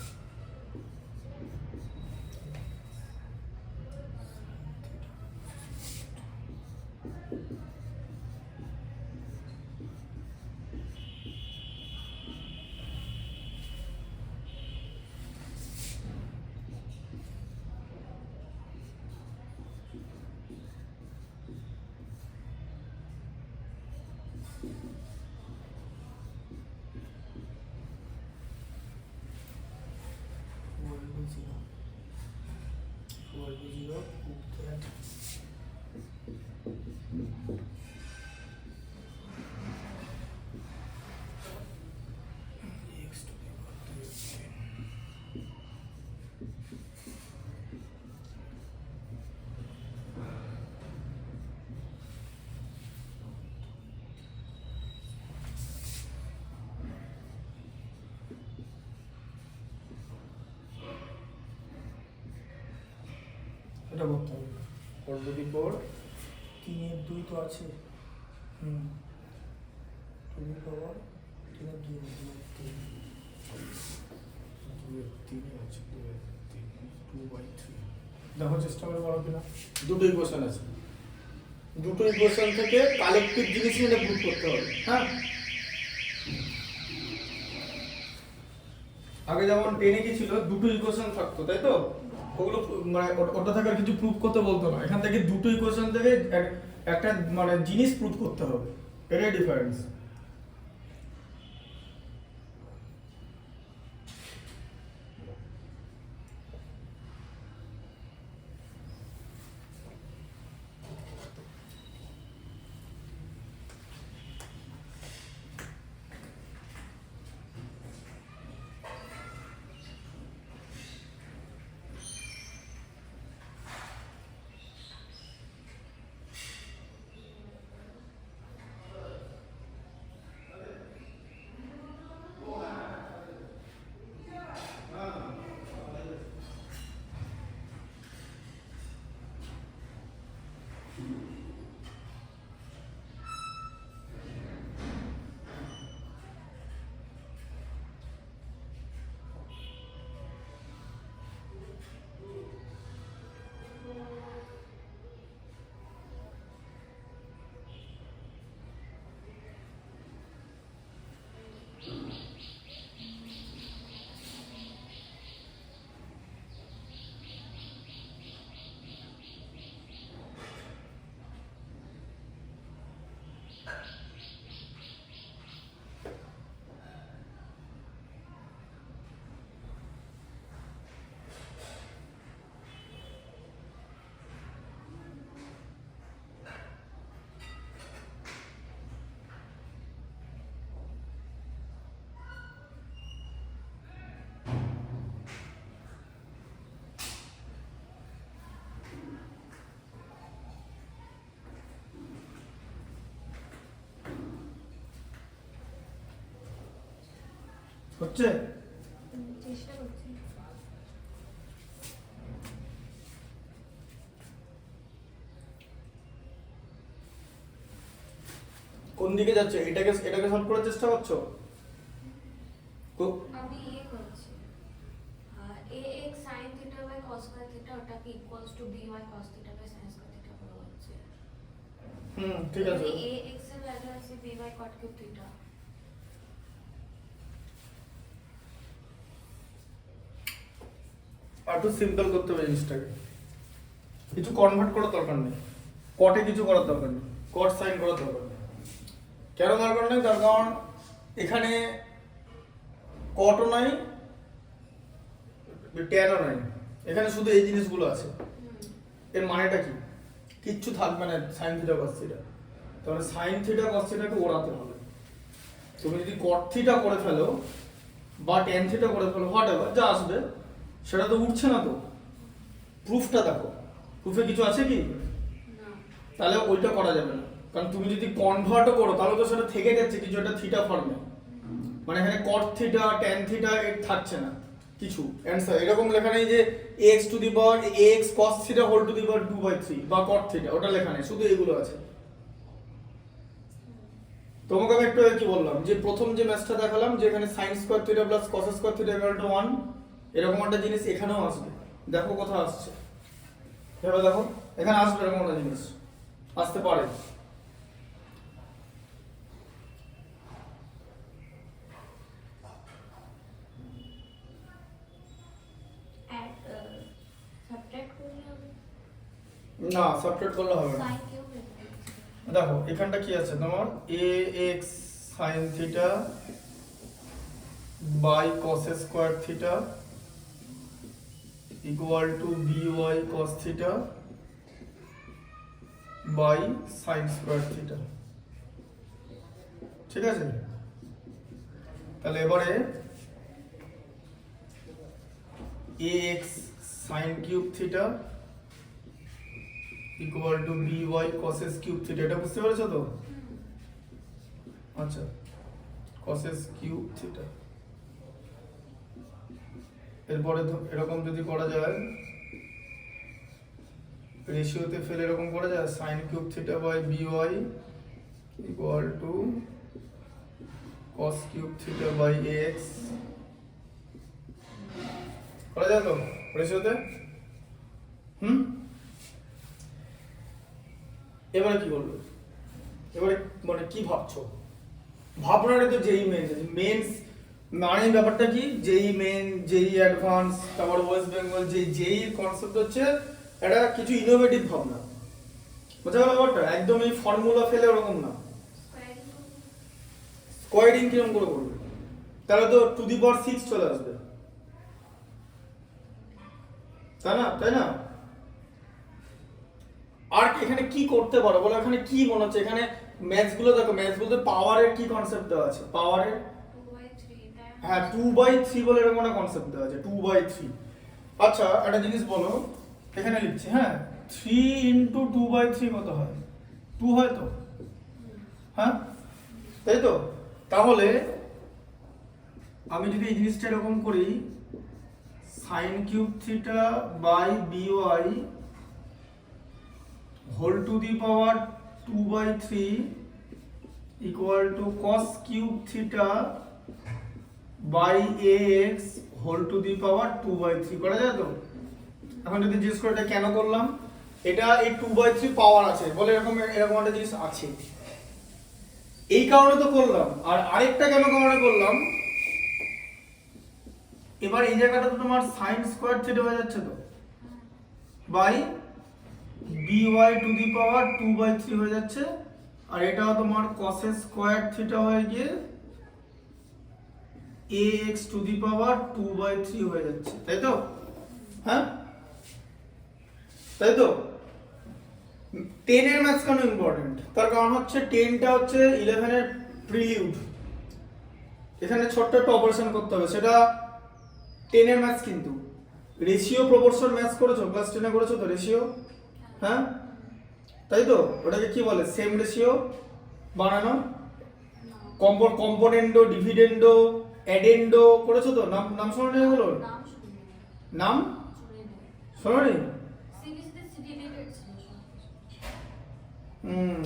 equal to 0 put that x to the power 3 এটা করতে হবে already পর 3/2 তো আছে। Two the power 3/2 3 2/3 আছে 2/3 2/3 দেখো চেষ্টা করে বলো কিনা। দুটো ইকুয়েশন আছে, দুটো ইকুয়েশন থেকে কালেকটিভ জিনিস এটা প্রুভ করতে হবে। হ্যাঁ আগে যেমন টেনে কি ছিল, দুটো ইকুয়েশন থাকতো তাই তো, ওগুলো মানে ওটা থেকে আর কিছু প্রুভ করতে বলতো না, এখান থেকে দুটো ইকুয়েশন থেকে একটা মানে জিনিস প্রুভ করতে হবে, এটাই ডিফারেন্স। হচ্ছে? চেষ্টা করছি। কোন দিকে যাচ্ছে? এটাকে সলভ করার চেষ্টা করছো? আমি করছি ax sin theta by cos square theta ওটাকে equals to by cos theta by sin square theta বলা হচ্ছে। ঠিক আছে। ax এর ভ্যালু আছে by cot cube theta। আর একটু সিম্পল করতে হবে জিনিসটাকে, কিছু কনভার্ট করার দরকার নেই, কটে কিছু করার দরকার নেই, কট সাইন করার দরকার নেই। কেন দরকার নেই? তার কারণ এখানে কটও নাই, ট্যানও নাই, এখানে শুধু এই জিনিসগুলো আছে। এর মানেটা কি? কিচ্ছু থাকবে না সাইন থিটা কস থিটা। তাহলে সাইন থিটা কস থিটাকে ওড়াতে হবে। তুমি যদি কট থিটা করে ফেলো বা ট্যান থিটা করে ফেলো, হোয়াট এভার যা আসবে, সেটা তো উঠছে না। তো প্রুফটা দেখো, প্রুফে কিছু আছে কি? না। তাহলে ওইটা করা যাবে না, কারণ তুমি যদি কনভার্টও করো তাহলে তো সেটা থেকে যাচ্ছে কিছু একটা থিটা ফর্মে, মানে এখানে কট থিটা ট্যান থিটা এর থাকছে না কিছু অ্যান্সার। এরকম লেখা নেই যে x to the power x cos theta whole to the power 2/3 বা cot থিটা, ওটা লেখা নেই, শুধু এগুলো আছে। তোমাকে আমি একটু কি বললাম যে প্রথম যে ম্যাথটা দেখালাম যে এখানে sin square theta plus cos square theta equal to 1, এরকম একটা জিনিস এখানেও আসবে। দেখো কোথায় আসছে, ভেবে দেখো, এখানে আসবে এরকম একটা জিনিস, আসতে পারে। সাবট্রাক্ট করলে হবে না, সাবট্রাক্ট করলে হবে না। sin কিউব দেখো এখানটা কি আছে তোমার, ax sin theta by cos square theta equal to by cos theta by sin square theta. ঠিক আছে? তাহলে এবারে ax sin cube theta equal to by cos cube theta, এটা বুঝতে পেরেছো তো? আচ্ছা, cos কিউব থিটা। এরপরে এরকম যদি করা যায়, রেশিওতে ফেলে এরকম করা যায়, sin cube theta by by equal to cos cube theta by ax, করা যায় তো রেশিওতে? এবারে কি বলবো? এবারে মানে কি ভাবছো? ভাবনাটা তো যেই মেন্স মানে ব্যাপারটা কি, যেই মেন, যেই অ্যাডভান্স, তারপর ওয়েস্ট বেঙ্গল, যেই কনসেপ্ট হচ্ছে এটা কিছু ইনোভেটিভ ভাবনা। বুঝা গেল ব্যাপারটা? একদম এই ফর্মুলা ফেলে ওরকম না। স্কোয়ারিং কিরকম করে করবে? তাহলে তো টু দি পাওয়ার 6 চলে আসবে, তাই না? আর এখানে কি করতে পারো বলো? এখানে কি মনে হচ্ছে? এখানে ম্যাথস গুলো দেখো, ম্যাথস বলতে পাওয়ারের কি কনসেপ্ট দেওয়া আছে? পাওয়ারের 2/3 হ্যাঁ 2/3 বলে এরকম একটা কনসেপ্ট দেওয়া আছে, 2/3। আচ্ছা একটা জিনিস বলো, এখানে লিখছি, হ্যাঁ 3 ইন্টু 2/3 কত হয়? 2 হয় তো, হ্যাঁ তাই তো? তাহলে আমি যদি এই জিনিসটা এরকম করি, sin cube theta by by whole to the power 2/3 equal to cos cube theta by ax whole to the power 2/3 করা যায় তো? এখন যদি জিজ্ঞেস করে এটা কেন করলাম, এটা এই 2/3 পাওয়ার আছে বলে এরকম একটা জিনিস আছে, এই কারণে তো করলাম। আর আরেকটা কেন কারণে করলাম, এবার এই জায়গাটা তো তোমার sin স্কয়ার থিটা হয়ে যাচ্ছে তো, by by to the power 2/3 হয়ে যাচ্ছে, আর এটাও তোমার cos স্কয়ার থিটা হয়ে গিয়ে ax টু দি পাওয়ার 2/3 হয়ে যাচ্ছে, তাই তো? হ্যাঁ তাই তো? 10 এর ম্যাথস কেন ইম্পর্টেন্ট? তার কারণ হচ্ছে 10টা হচ্ছে 11 এর প্রিলিউড, এখানে ছোট্ট একটা অপারেশন করতে হবে, সেটা 10 এর ম্যাথস। কিন্তু রেশিও প্রপোর্শন ম্যাথস করেছো, ক্লাস 10 এ করেছো তো রেশিও, হ্যাঁ তাই তো? ওটাকে কি বলে? সেম রেশিও বানানো, কম্পোনেন্ডো, ডিভিডেন্ডো, অ্যাডেন্ডো করেছো তো? নাম নাম শোনো নি এগুলো? নাম শুনে নাম শুনে শোনো নি? সিরিজতে রিলেটেড ছিল সব।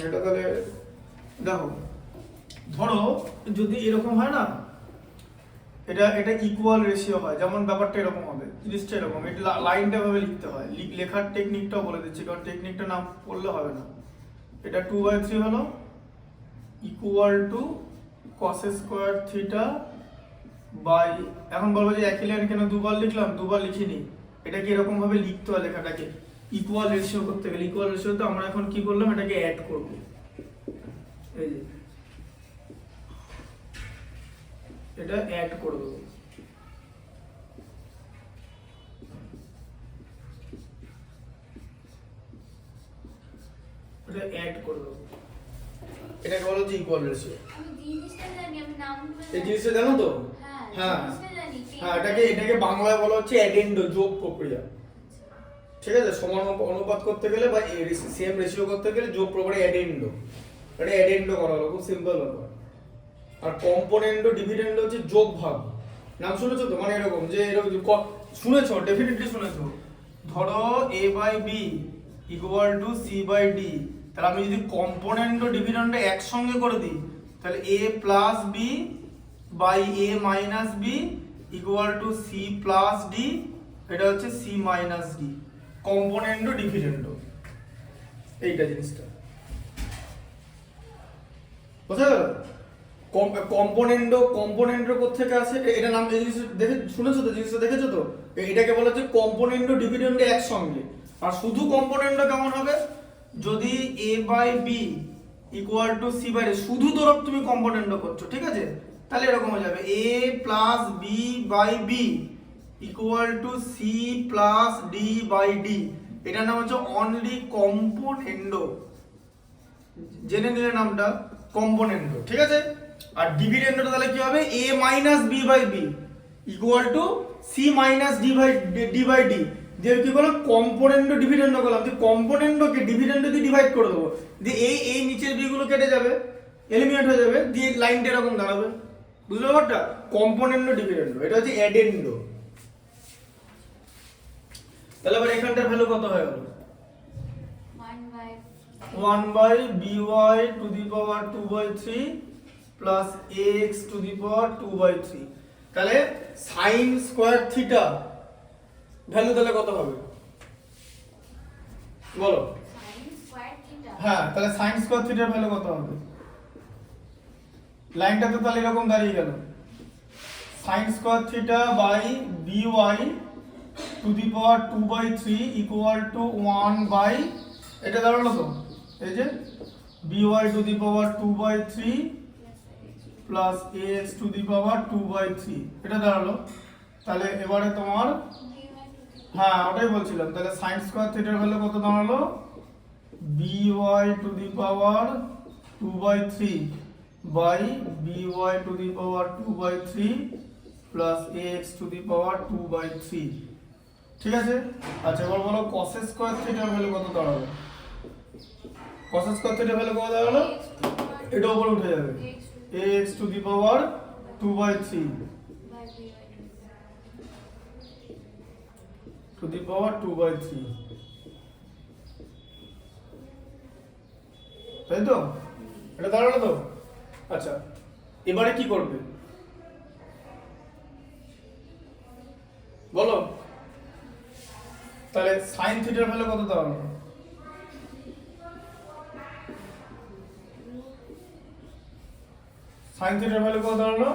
এটা তাহলে দেখো, ধরো যদি এরকম হয় না, এটা এটা ইকুয়াল রেশিও হয়, যেমন ব্যাপারটা এরকম হবে, জিনিসটা এরকম, এটা লাইনটা ভাবে লিখতে হয়, লেখার টেকনিকটাও বলে দিচ্ছি, কারণ টেকনিকটা নাম করলে হবে না। এটা 2/3 হলো equal to cos square theta by, এখন বলবো যে একই লাইন কেন দুবার লিখলাম? দুবার লিখিনি, এটা কি এরকম ভাবে লিখতে হয় লেখাটাকে ইকুয়াল রেশিও করতে গেলে। ইকুয়াল রেশিওতে আমরা এখন কি করলাম, এটাকে অ্যাড করব, এই যে এটা অ্যাড করে দেবো। এটা অ্যাড করে দেবো, এটাকে বলা হচ্ছে ইকুয়াল রেশিও। আমি জিনিসটা জানি, আমি নামগুলো এই জিনিসটা জানো তো? হ্যাঁ, হ্যাঁ জিনিসটা জানি। হ্যাঁ, এটাকে বাংলায় বলা হচ্ছে অ্যাডেন্ডো, যোগ প্রক্রিয়া। ঠিক আছে, সমান অনুপাত করতে গেলে বা সেম রেশিও করতে গেলে যোগ প্রক্রিয়া অ্যাডেন্ডো, এটা অ্যাডেন্ডো করা হলো, খুব সিম্পল ব্যাপার। আর কম্পোনেন্ডো ডিভিডেন্ডো হচ্ছে যোগ ভাগ। নাম শুনেছো তো? মানে এরকম যে এরকম শুনেছো, ডেফিনেটলি শুনেছো। ধরো a by B equal to c by D, তাহলে আমি যদি কম্পোনেন্ট ও ডিভিডেন্ড একসঙ্গে করে দিই, তাহলে a plus B by a minus B equal to c plus D, এটা হচ্ছে c মাইনাস ডি, কম্পোনেন্ট ও ডিভিডেন্ড, এইটা জিনিসটা বুঝা গেল? কম্পোনেন্ট কোথেকে আসে, এটা নাম, এই জিনিস দেখে শুনেছো তো? জিনিসটা দেখেছো তো? এটাকে বলা হচ্ছে কম্পোনেন্ট ও ডিভিডেন্ড একসঙ্গে। আর শুধু কম্পোনেন্ট কেমন হবে, যদি a by B equal to c by D, শুধু ধরো তুমি কম্পোনেন্ট করছো, ঠিক আছে, তাহলে এরকম হয়ে যাবে a plus B by B equal to c plus D by D, এটার নাম হচ্ছে অনলি কম্পোনেন্ট। জেনে নিলে নামটা কম্পোনেন্ট, ঠিক আছে। আর ডিভিডেন্ডটা তাহলে কি হবে, a minus B by B equal to c minus D by D, যে কি বলো কম্পোনেন্ট ডিভিডেন্ড করলাম, যে কম্পোনেন্টকে ডিভিডেন্ড দিয়ে ডিভাইড করে দেবো, যে এই নিচের বি গুলো কেটে যাবে, এলিমিনেট হয়ে যাবে, দিয়ে লাইনটা এরকম দাঁড়াবে। বুঝলে ব্যাপারটা? কম্পোনেন্ট ডিভিডেন্ড, এটা হচ্ছে অ্যাডেন্ডো। তাহলে এবার এখানটার ভ্যালু কত হয়ে গেল? 1/by to the power 2/3 plus x to the power 2/3। তাহলে sin স্কয়ার থিটা ভ্যালু তাহলে কত হবে বলো? sin স্কয়ার থিটা, হ্যাঁ, তাহলে sin স্কয়ার থিটার ভ্যালু কত হবে? লাইনটা তো তাহলে এরকম দাঁড়িয়ে গেল, sin square theta by by to the power 2/3 equal to 1 এটা দাঁড়ালো তো, এই যে by to the power 2/3 plus ax to the power 2/3, এটা দাঁড়ালো। তাহলে এবারে তোমার, হ্যাঁ ওটাই বলছিলাম, তাহলে sin স্কয়ার থিটার ভ্যালু কত দাঁড়ালো? by to the power 2/3 by by to the power 2/3 plus ax to the power 2/3, ঠিক আছে। আচ্ছা এবার বলো cos স্কয়ার থিটার ভ্যালু কত দাঁড়াবে? cos স্কয়ার থিটার ভ্যালু কত দাঁড়ালো? এটা উপরে উঠে যাবে, ax to the power 2/3 to the power 2/3, তাই তো? এটা দাঁড়ালো তো? আচ্ছা এবারে কি করবে বলো? তাহলে sin থিটার ভ্যালু কত দাঁড়ালো? sin থিটার ভ্যালু কত দাঁড়ালো?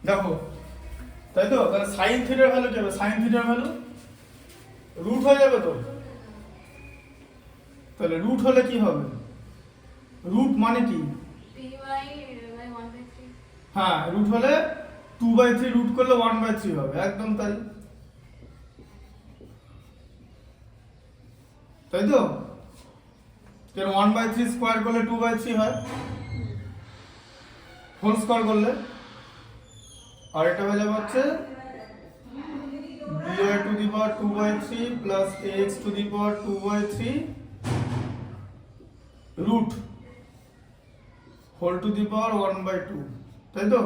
দেখো, তাই তো? তাহলে sin থিটার ভ্যালু কি হবে? sin থিটার ভ্যালু রুট হয়ে যাবে তো। তাহলে রুট হলে কি হবে? রুট মানে কি? 3 হ্যাঁ রুট হলে 2/3 রুট করলে 1/3 হবে, একদম তাই, তাই তো? কেন 1/3 স্কোয়ার করলে 2/3 হয়, হোল স্কোয়ার করলে, আর এটা হয়ে যাবে হচ্ছে by to the power 2/3 plus ax to the power 2/3 root whole to the power 1/2, তাই তো?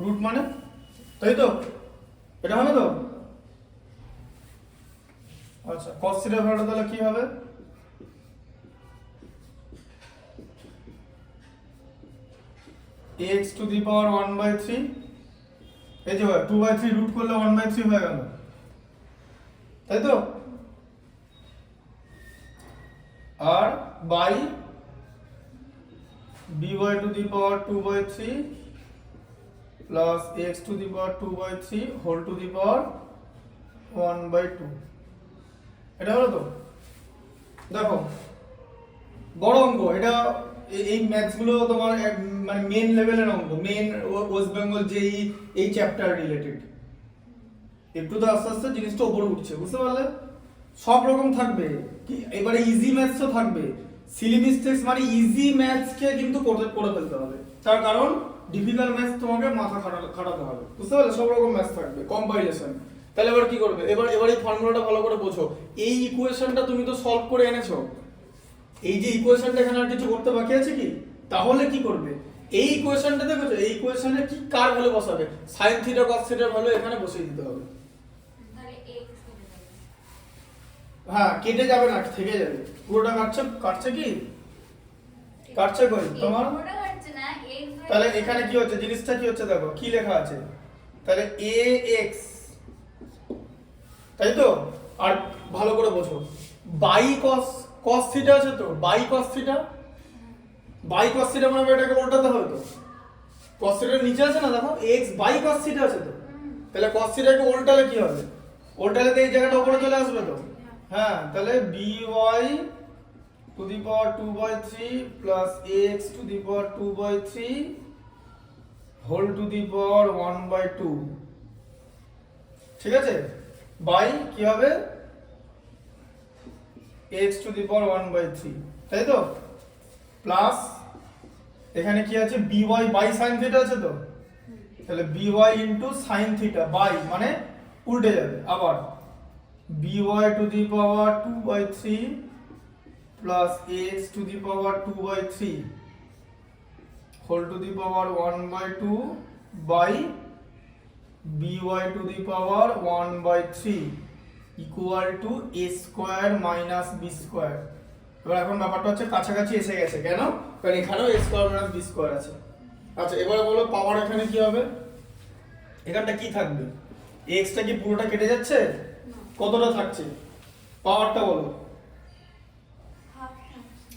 রুট মানে, তাই তো? এটা হবে তো? আচ্ছা cos θ ভ্যালুটা তাহলে কি হবে? ax to the power 1/3, এই যে 2/3 রুট করলে 1/3 হয়ে গেল, তাই তো? আর by by to the power 2/3 plus x to the power 2/3 whole to the power 1/2, এটা হলো তো? দেখো বড় অঙ্ক এটা, এই ম্যাথস গুলো তোমার মানে মেন লেভেলের অঙ্ক, মেন ওয়েস্ট বেঙ্গল যেই এই চ্যাপ্টার রিলেটেড, একটু তো আস্তে আস্তে জিনিসটা উপরে উঠছে, বুঝতে পারলে? সব রকম থাকবে, কি এবারে ইজি ম্যাথসও থাকবে, সিলি মিস্টেকস মানে ইজি ম্যাথসকে কিন্তু করে ফেলতে হবে, তার কারণ ডিফিকাল্ট ম্যাথস তোমাকে মাথা খাটাতে হবে, বুঝতে পারলে? সব রকম ম্যাথস থাকবে, কম্পাইলেশন। তাহলে এবার কি করবে? এবার এই ফর্মুলাটা ভালো করে বোঝো, এই ইকুয়েশনটা তুমি তো সলভ করে এনেছো, এই যে ইকুয়েশনটা এখানে আর কিছু করতে বাকি আছে কি? তাহলে কি করবে? এই ইকুয়েশনটা দেখেছো, এই ইকুয়েশনে কি কার ভ্যালু বসাবে? sin θ cos θ এর ভ্যালু এখানে বসিয়ে দিতে হবে। হ্যাঁ কেটে যাবে না, থেকে যাবে, পুরোটা কাটছে কি? কাটছে কই তোমার? তাহলে এখানে কি হচ্ছে, জিনিসটা কি হচ্ছে দেখো, কি লেখা আছে? তাহলে ax, তাই তো? আর ভালো করে বোঝো, বাই cos θ আছে তো, বাই cos θ, বাই cos θ মানে এটাকে উল্টাতে হবে তো, cos θ এর নিচে আছে না, দেখো x বাই cos θ আছে তো, তাহলে cos θ কে উল্টালে কি হবে? উল্টালে তো এই জায়গাটা উপরে চলে আসবে তো, হ্যাঁ, তাহলে by to the power 2/3 plus ax to the power 2/3 whole to the power 1/2, ঠিক আছে? বাই কি হবে? x to the power 1/3, তাই তো? প্লাস এখানে কি আছে? by বাই sin θ আছে তো, তাহলে by into sin θ বাই মানে উল্টে যাবে, আবার by to the power 2/3 plus ax to the power 2/3 whole to the power 1/2 by by to the power 1/3 equal to a square minus b square। এবার এখন ব্যাপারটা হচ্ছে কাছাকাছি এসে গেছে, কেন? কারণ এখানেও a square minus b square আছে। আচ্ছা এবারে বলো পাওয়ার এখানে কি হবে? এখানটা কি থাকবে? x টা কি পুরোটা কেটে যাচ্ছে? কতটা থাকছে? পাওয়ারটা বলো।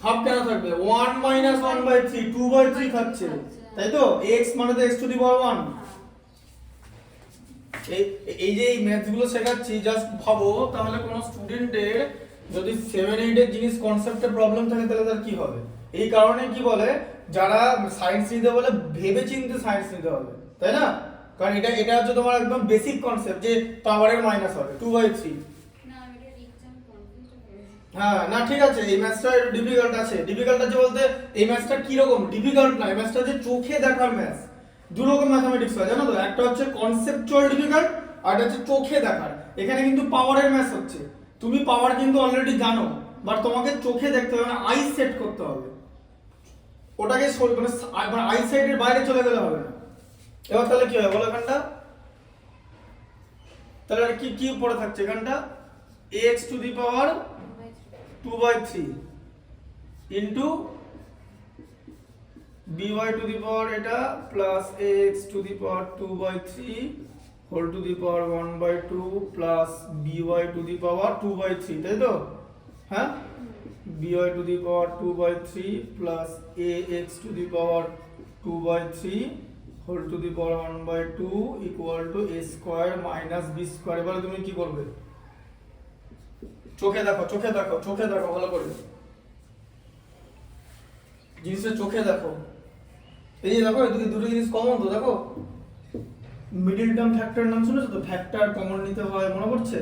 হাফ কেন থাকবে? 1 minus 1/3 2/3 থাকছে, তাই তো? x মানে তো x to the power 1। এই যে এই ম্যাথস গুলো শেখাচ্ছি, জাস্ট ভাবো তাহলে কোন স্টুডেন্টের যদি 7 8 এর জিনিস কনসেপ্টে প্রবলেম থাকে তাহলে তার কি হবে? এই কারণে কি বলে, যারা সায়েন্স নিতে বলে ভেবে চিন্তে সায়েন্স নিতে হবে, তাই না? কারণ এটা হচ্ছে তোমার একদম বেসিক কনসেপ্ট যে পাওয়ারের মাইনাস হবে 2/3। হ্যাঁ না ঠিক আছে, এই ম্যাথসটা ডিফিকাল্ট আছে। ডিফিকাল্ট আছে বলতে এই ম্যাথসটা কি রকম ডিফিকাল্ট না, এই ম্যাথসটা যে চোখে দেখার ম্যাথস। দু রকম ম্যাথমেটিক্স হয় জানো তো, একটা হচ্ছে কনসেপচুয়াল ডিফিকাল্ট আর একটা হচ্ছে চোখে দেখার। এখানে কিন্তু পাওয়ারের ম্যাথস হচ্ছে, তুমি পাওয়ার কিন্তু অলরেডি জানো, বাট তোমাকে চোখে দেখতে হবে, মানে আই সেট করতে হবে ওটাকে, মানে আই সাইটের বাইরে চলে গেলে হবে না। এবার তাহলে কি হবে বলো এখানটা? তাহলে কি কি পড়ে থাকছে এখানটা? ax to the power 2/3 into by to the power এটা plus ax to the power 2/3 whole to the power 1/2 plus by to the power 2/3, তাই তো? হ্যাঁ, by to the power 2/3 plus ax to the power 2/3 whole to the power 1/2 equal to a square minus b square। এবারে তুমি কি করবে? চোখে দেখো, চোখে দেখো, চোখে দেখো ভালো করে, জিনিসটা চোখে দেখো। এই যে দেখো এদিকে দুটো জিনিস কমন তো, দেখো মিডল টার্ম ফ্যাক্টর নাম শুনেছো তো, ফ্যাক্টর কমন নিতে হয়, মনে পড়ছে?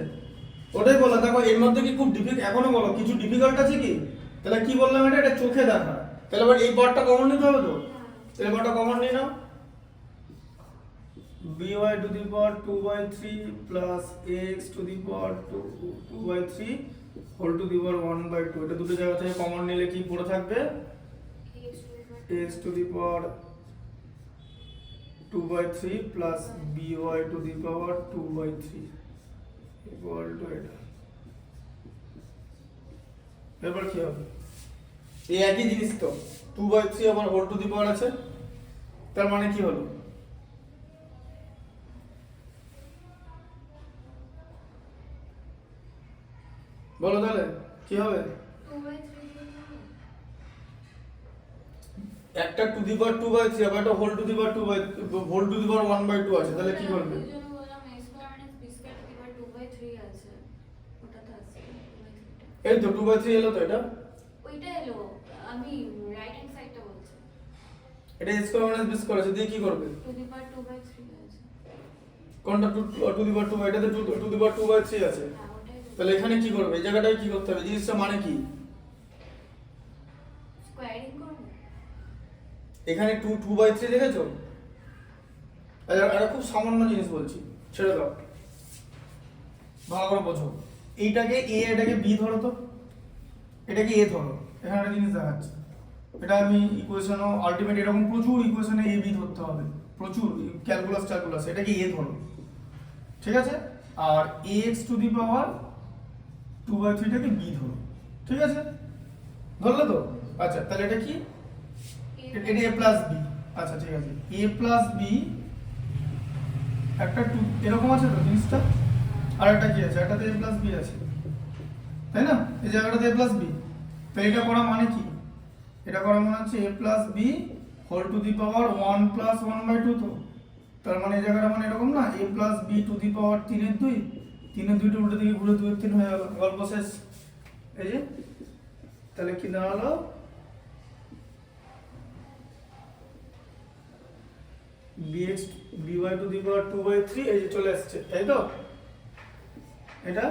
ওটাই বলা। দেখো এর মধ্যে কি খুব ডিফিকাল্ট, এখনো বলো কিছু ডিফিকাল্ট আছে কি? তাহলে কি বললাম, এটা চোখে দেখা। তাহলে এবার এই পার্টটা কমন নিতে হবে তো, তাহলে পার্টটা কমন নিয়ে নাও। by to the power 2/3 plus x to the power 2/3 whole to the power 1/2, এটা দুটো জায়গা থেকে কমন নিলে কি পড়ে থাকবে? x to the power 2/3 plus by to the power 2/3 equal to এটা। এবার কি হবে? এই একই জিনিস তো, 2/3 আবার হোল টু দি পাওয়ার আছে, তার মানে কি হলো? বলো তাহলে কি হবে? একটা টু দি পাওয়ার 2/3 আবার একটা হোল টু দি পাওয়ার 1/2 আছে, তাহলে কি করবে? এই তো 2/3 এলো তো, এটা ওইটা এলো, আমি রাইট হ্যান্ড সাইডটা বলছি। এটা a square minus b square আছে, দিয়ে কি করবে? টু দি পাওয়ার 2/3 আছে। কোনটা টু দি পাওয়ার 2? এটাতে টু দি পাওয়ার 2/3 আছে, হ্যাঁ ওটাই। তাহলে এখানে কি করবে? এই জায়গাটায় কি করতে হবে? জিনিসটা মানে কি? স্কোয়ারিং করব। এখানে 2/3 দেখেছো? এটা খুব সামান্য জিনিস বলছি, ছেড়ে দাও, ভালো করে বোঝো। এইটাকে a, এটাকে b ধরো তো, এটাকে a ধরো। এখানে একটা জিনিস দেখাচ্ছে, এটা আমি ইকুয়েশনও আলটিমেট এরকম প্রচুর ইকুয়েশনে a b ধরতে হবে, প্রচুর ক্যালকুলাস, এটাকে a ধরো, ঠিক আছে? আর ax টু দি পাওয়ার 2/3 টাকে b ধরো, ঠিক আছে? ধরলে তো? আচ্ছা তাহলে এটা কি? এটা a প্লাস b। আচ্ছা ঠিক আছে, a প্লাস b একটা এরকম আছে তো জিনিসটা, আর একটা কি আছে? একটাতে a প্লাস b আছে, তাই না? এই জায়গাটাতে a প্লাস b, তাহলে এটা করা মানে কি? এটা করা মানে হচ্ছে a plus b whole to the power 1 plus 1/2 তো, তার মানে এই জায়গাটা মানে এরকম না, a plus b to the power 3/2, 3/2 উল্টো দিকে ঘুরে 2/3 হয়ে গেল, গল্প শেষ। এই যে তাহলে কি দাঁড়ালো? by টু দি পাওয়ার 2/3 এই যে চলে আসছে, তাই তো? এটা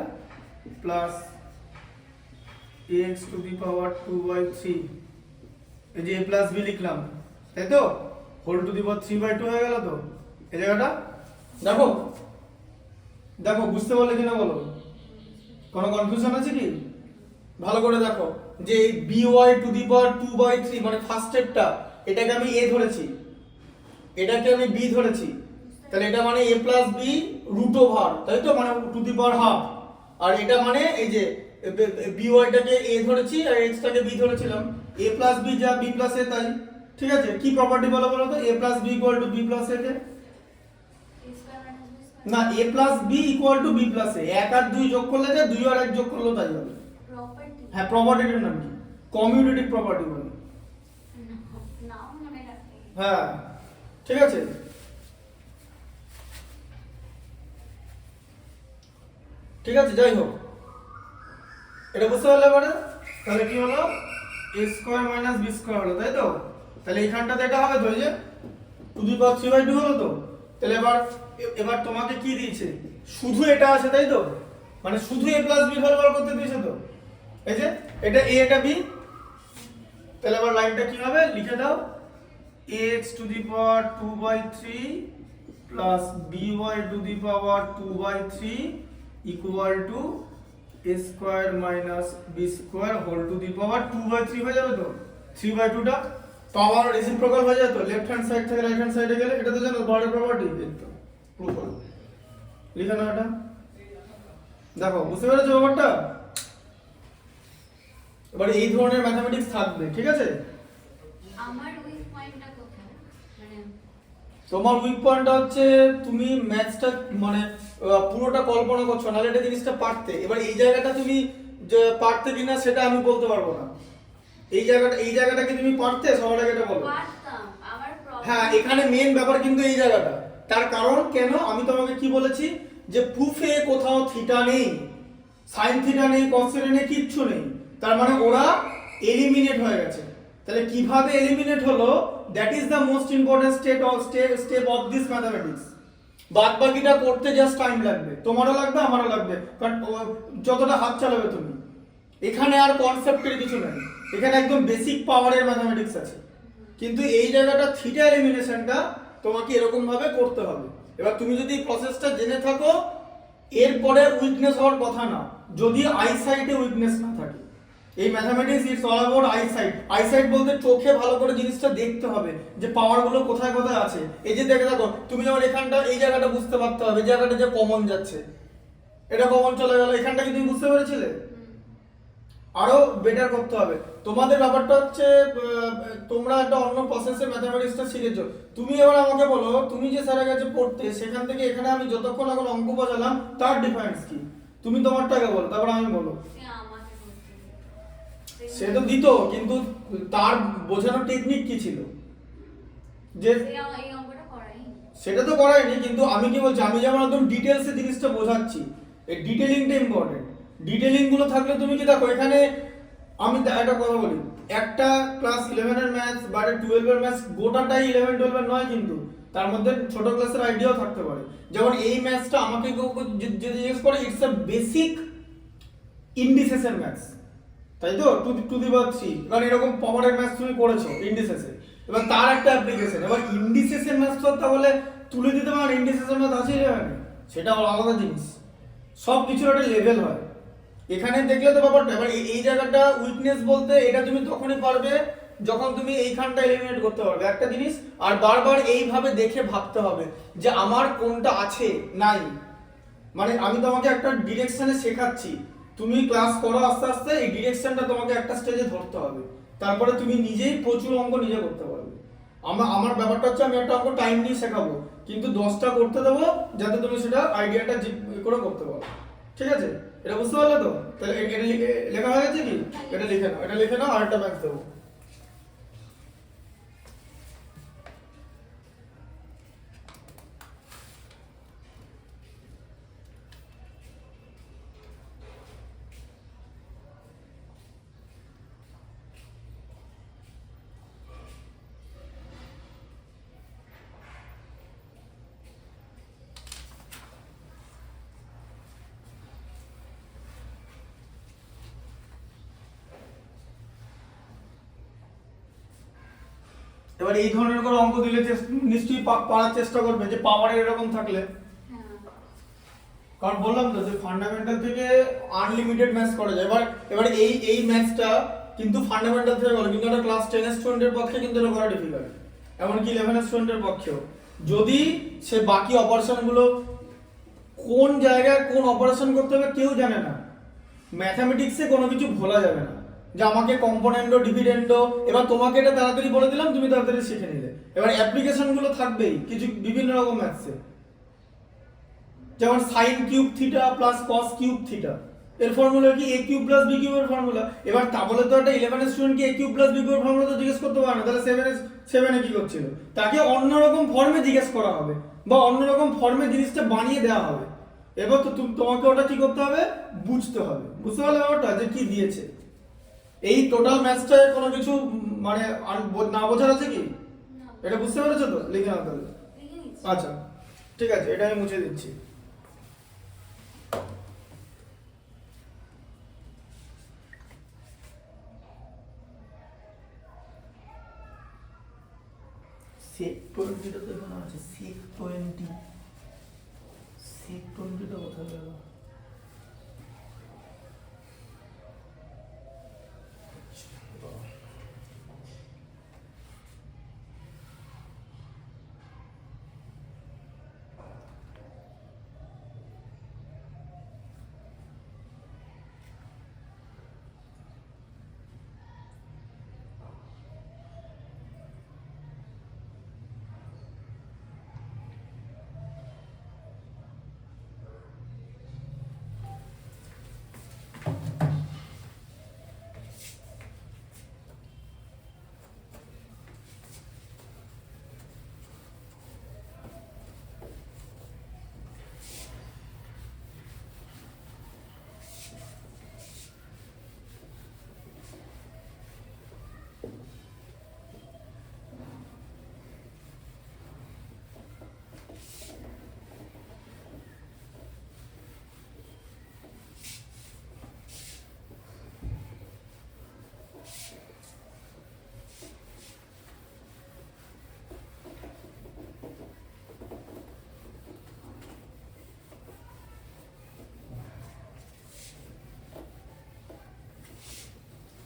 plus ax to the power 2/3, এই যে a প্লাস b লিখলাম, তাই তো? হোল টু দি পাওয়ার 3/2 হয়ে গেল তো এই জায়গাটা। দেখো দেখো বুঝতে পারলে কিনা বলো? কোনো কনফিউশন আছে কি? ভালো করে দেখো যে by টু দি পাওয়ার 2/3 মানে ফার্স্ট স্টেপটা, এটাকে আমি a ধরেছি, এটাকে আমি b ধরেছি, তাহলে এটা মানে a plus b root over, তাই তো? মানে টু দি পাওয়ার হাফ। আর এটা মানে এই যে by টাকে a ধরেছি আর x টাকে b ধরেছিলাম, a প্লাস b যা b প্লাস a তাই, ঠিক আছে? কি প্রপার্টি বলো বলো তো? a plus b equal to b plus a তে না, a plus b equal to b plus a, 1 আর 2 যোগ করলে যা 2 আর 1 যোগ করলেও তাই হবে। প্রপার্টি। হ্যাঁ, প্রপার্টিটার নাম কি? কমিউটেটিভ প্রপার্টি বলে। নাও মনে রাখতে। হ্যাঁ ঠিক আছে, ঠিক আছে, যাই হোক এটা বুঝতে পারলে এবারে? তাহলে কি হলো? a square minus b square হলো, তাই তো? তাহলে এখানটাতে এটা হবে তো, এই যে টু দি পাওয়ার 3/2 হলো তো। তাহলে এবার তোমাকে কি দিয়েছে? শুধু এটা আছে, তাই তো? মানে শুধু a প্লাস b হোল বার করতে দিয়েছে তো, এই যে এটা a এটা b। তাহলে এবার লাইনটা কি হবে? লিখে দাও, ax to the power 2/3 plus by to the power 2/3 equal to a square minus b square whole to the power 2/3 হয়ে যাবে তো, 3/2 টা পাওয়ার রেসিপ্রোকাল হয়ে যায় তো, লেফট হ্যান্ড সাইড থেকে রাইট হ্যান্ড সাইডে গেলে, এটা তো জানো বর্ডের প্রপার্টি, তো প্রুফ করো, লিখে নাও এটা। দেখো বুঝতে পেরেছো ব্যাপারটা? এবার এই ধরনের ম্যাথমেটিক্স থাকবে, ঠিক আছে? আমার উইক পয়েন্টটা কোথায়? মানে তোমার উইক পয়েন্টটা হচ্ছে তুমি ম্যাথসটা মানে পুরোটা কল্পনা করছো, নাহলে এটা জিনিসটা পারতে। এবার এই জায়গাটা তুমি যে পারতে কিনা সেটা আমি বলতে পারবো না। এই জায়গাটা কি তুমি পারতে? সবার আগে এটা বলো। পারতাম, আমার প্রবলেম। হ্যাঁ, এখানে মেন ব্যাপার কিন্তু এই জায়গাটা। তার কারণ কেন আমি তোমাকে কি বলেছি যে প্রুফে কোথাও থিটা নেই, সাইন থিটা নেই, কস থিটা নেই, কিচ্ছু নেই। তার মানে ওরা এলিমিনেট হয়ে গেছে। তাহলে কিভাবে এলিমিনেট হলো, that is the most important step of this mathematics. বাদ বাকিটা করতে জাস্ট টাইম লাগবে, তোমারও লাগবে আমারও লাগবে, কারণ যতটা হাত চালাবে তুমি। এখানে আর কনসেপ্টের কিছু নেই, এখানে একদম বেসিক পাওয়ারের ম্যাথামেটিক্স আছে। কিন্তু এই জায়গাটা থিটা এলিমিনেশনটা তোমাকে এরকম ভাবে করতে হবে। এবার তুমি যদি প্রসেসটা জেনে থাকো, এরপরে উইকনেস হওয়ার কথা না, যদি আইসাইটে উইকনেস না থাকে। এই mathematics it's all about eyesight. Eyesight বলতে চোখে ভালো করে জিনিসটা দেখতে হবে যে পাওয়ারগুলো কোথায় কোথায় আছে। এই যে দেখে দেখো, তুমি যেমন এখানটা এই জায়গাটা বুঝতে পারতে হবে, এই জায়গাটা যে কমন যাচ্ছে, এটা কমন চলে গেল, এখানটা কি তুমি বুঝতে পেরেছিলে? আরো বেটার করতে হবে। তোমাদের ব্যাপারটা হচ্ছে তোমরা একটা অন্য প্রসেসে ম্যাথামেটিক্সটা শিখেছো। তুমি এবার আমাকে বলো, তুমি যে স্যারের কাছে পড়তে, সেখান থেকে এখানে আমি যতক্ষণ এখন অঙ্ক বোঝালাম, তার ডিফারেন্স কি? তুমি তোমারটাকে বলো, তারপর আমি বলো। সে তো দিত, কিন্তু তার বোঝানোর টেকনিক কি ছিল? যে সেটা তো করাইনি, কিন্তু আমি কি বলছি, আমি যেমন একদম ডিটেলসে জিনিসটা বোঝাচ্ছি, এই ডিটেলিংটা ইম্পর্টেন্ট। ডিটেলিং গুলো থাকলে তুমি কি দেখো, এখানে আমি একটা কথা বলি, একটা ক্লাস 11 এর ম্যাথস বা 12 এর ম্যাথস গোটাটাই 11 12 এর নয়, কিন্তু তার মধ্যে ছোট ক্লাসের আইডিয়াও থাকতে পারে। যেমন এই ম্যাথসটা আমাকে কেউ যদি জিজ্ঞেস করে, ইটস আ বেসিক ইন্ডিসেসের ম্যাথস, তাই তো, টু দি পাওয়ার 3, কারণ এরকম পাওয়ারের ম্যাথস তুমি করেছো ইন্ডিসেসে। এবার তার একটা অ্যাপ্লিকেশন, এবার ইন্ডিসেসের ম্যাথস তো তাহলে তুলে দিতে পারেন, ইন্ডিসেসের ম্যাথস আছে, সেটা আলাদা জিনিস। সব কিছুর একটা লেভেল হয়, এখানে দেখলে তো ব্যাপারটা। এবার এই জায়গাটা উইকনেস বলতে, এটা তুমি তখনই পারবে যখন তুমি এইখানটা এলিমিনেট করতে পারবে একটা জিনিস, আর বারবার এইভাবে দেখে ভাবতে হবে যে আমার কোনটা আছে নাই। মানে আমি তোমাকে একটা ডিরেকশনে শেখাচ্ছি, তুমি ক্লাস করো আস্তে আস্তে, এই ডিরেকশনটা তোমাকে একটা স্টেজে ধরতে হবে, তারপরে তুমি নিজেই প্রচুর অঙ্ক নিজে করতে পারবে। আমার ব্যাপারটা হচ্ছে, আমি একটা অঙ্ক টাইম নিয়ে শেখাবো, কিন্তু 10টা করতে দেবো, যাতে তুমি সেটা আইডিয়াটা করে করতে পারো। ঠিক আছে, এটা বুঝতে পারলে তো? তাহলে এটা লেখা হয়ে গেছে কি? এটা লিখে নাও, এটা লিখে নাও, আর একটা ম্যাথ দেবো। এবার এই ধরনের করে অঙ্ক দিলে নিশ্চয়ই পারার চেষ্টা করবে, যে পাওয়ারের এরকম থাকলে। কারণ বললাম তো যে ফান্ডামেন্টাল থেকে আনলিমিটেড ম্যাথস করা যায়। এবার এই ম্যাথসটা কিন্তু ফান্ডামেন্টাল থেকে গেল, কিন্তু একটা ক্লাস 10 এর স্টুডেন্টের পক্ষে কিন্তু এটা করা ডিফিকাল্ট, এমনকি 11 এর স্টুডেন্টের পক্ষেও। যদি সে বাকি অপারেশনগুলো কোন জায়গায় কোন অপারেশন করতে হবে কেউ জানে না, ম্যাথামেটিক্সে কোনো কিছু ভোলা যাবে না, যে আমাকে কম্পোনেন্ডো ডিভিডেন্ডো, এবার তোমাকে এটা তাড়াতাড়ি বলে দিলাম, তুমি তাড়াতাড়ি শিখে নিলে। এবার অ্যাপ্লিকেশন গুলো থাকবেই কিছু বিভিন্ন রকম ম্যাথসে, যেমন sine cube theta plus cos cube theta, এর ফর্মুলা কি a কিউব প্লাস b কিউবের ফর্মুলা। এবার তা বলে তো একটা 11 এর স্টুডেন্ট কি a কিউব প্লাস b কিউবের ফর্মুলা তো জিজ্ঞেস করতে পারে না, তাহলে 7 এ কি করছিল, তাকে অন্যরকম ফর্মে জিজ্ঞেস করা হবে, বা অন্যরকম ফর্মে জিনিসটা বানিয়ে দেওয়া হবে। এবার তো তোমাকে ওটা কি করতে হবে, বুঝতে হবে। বুঝতে পারলে ব্যাপারটা, যে কি দিয়েছে। এই টোটাল ম্যাথসটায় কোনো কিছু মানে না বোঝার আছে কি? এটা বুঝতে পেরেছো তো? লিখে নাও তাহলে। আচ্ছা ঠিক আছে, এটা আমি মুছে দিচ্ছি। sec 20 টা তো এখানে আছে, sec 20 টা কোথায় গেল?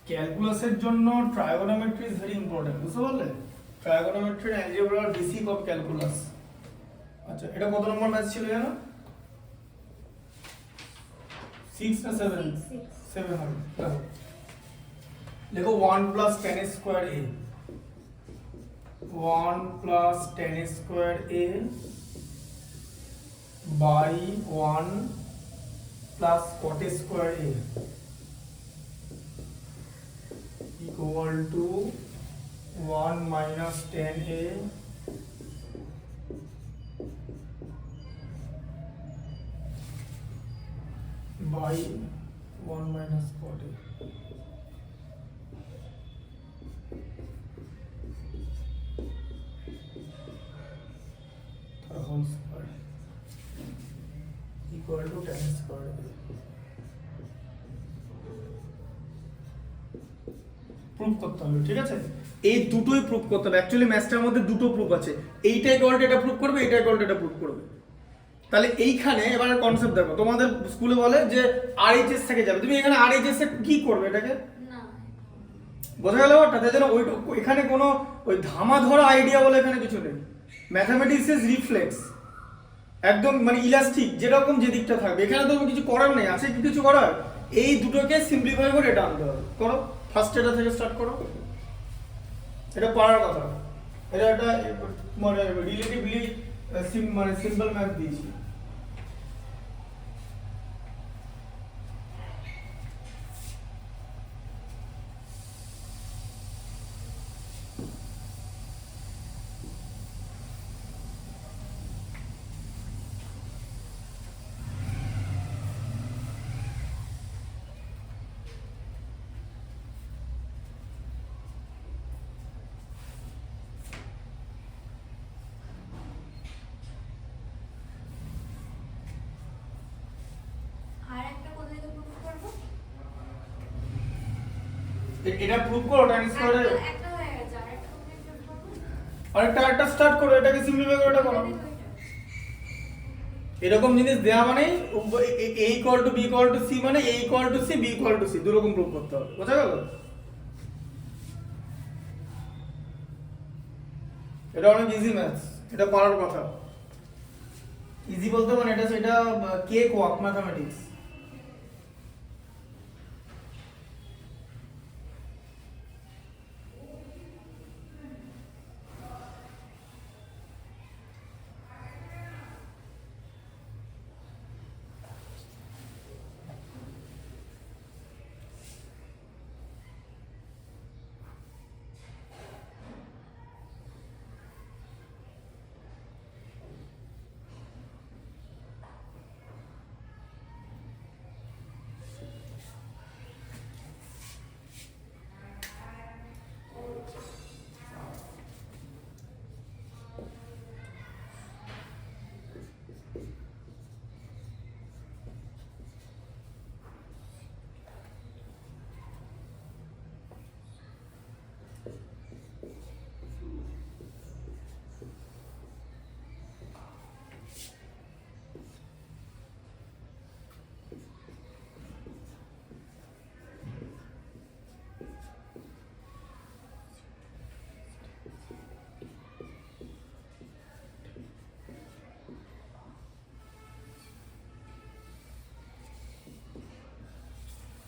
ক্যালকুলাসের জন্য ট্রাইগোনোমেট্রি ইজ ভেরি ইম্পর্টেন্ট, বুঝতে পারলে? ট্রাইগোনোমেট্রি এন্ড অ্যালজেব্রা আর বেসিক অফ ক্যালকুলাস। আচ্ছা, এটা কত নম্বর ম্যাথ ছিল জানো? 6 না 7? 7 হবে। দেখো দেখো 1 plus tan square a, 1 plus tan square a by 1 plus cot square a equal to 1 minus tan a by 1 minus cot a। The whole square equal to tan square a। Proof করতে হবে, ঠিক আছে? এই দুটোই proof করতে হবে। Actually ম্যাথসটার মধ্যে দুটো প্রুফ আছে, এইটা ইকুয়াল টু এটা প্রুফ করবে, এইটা ইকুয়াল টু এটা প্রুফ করবে। তাহলে এইখানে এবার কনসেপ্ট দেখো, তোমাদের স্কুলে বলে যে আরএইচএস থেকে যাবে, তুমি এখানে আরএইচএস এ কি করবে এটাকে? না, বোঝা গেল ব্যাপারটা? তাই জন্য এখানে কোনো ওই ধামা ধরা আইডিয়া বলে এখানে কিছু নেই। ম্যাথামেটিক্স ইজ রিফ্লেক্স, একদম মানে ইলাস্টিক, যেরকম যে দিকটা থাকবে। এখানে তো কিছু করার নেই, আছে কি কিছু করার? এই দুটোকে সিম্পলিফাই করে এটা আনতে হবে। করো, ফার্স্ট এটা থেকে স্টার্ট করো। এটা পারার কথা, এটা একটা মানে রিলেটিভলি মানে সিম্পল ম্যাথ দিয়েছি। আর একটা কোথায় তো প্রুফ করবো? এটা প্রুভ করো tan স্কয়ারে। একটা হয়ে গেছে, আর একটা কোথায় প্রুফ করবো? আরেকটা স্টার্ট করো, এটাকে সিম্পলিফাই করে এটা করো। এরকম জিনিস দেয়া মানে a equal two b equal to c মানে a equal to c b equal to c, দুই রকম প্রুভ করতে হবে। বোঝা গেল? এটা অনেক ইজি ম্যাথস, এটা পারার কথা। ইজি বলতে মানে এটা সেটা কেক ওয়াক ম্যাথমেটিক্স।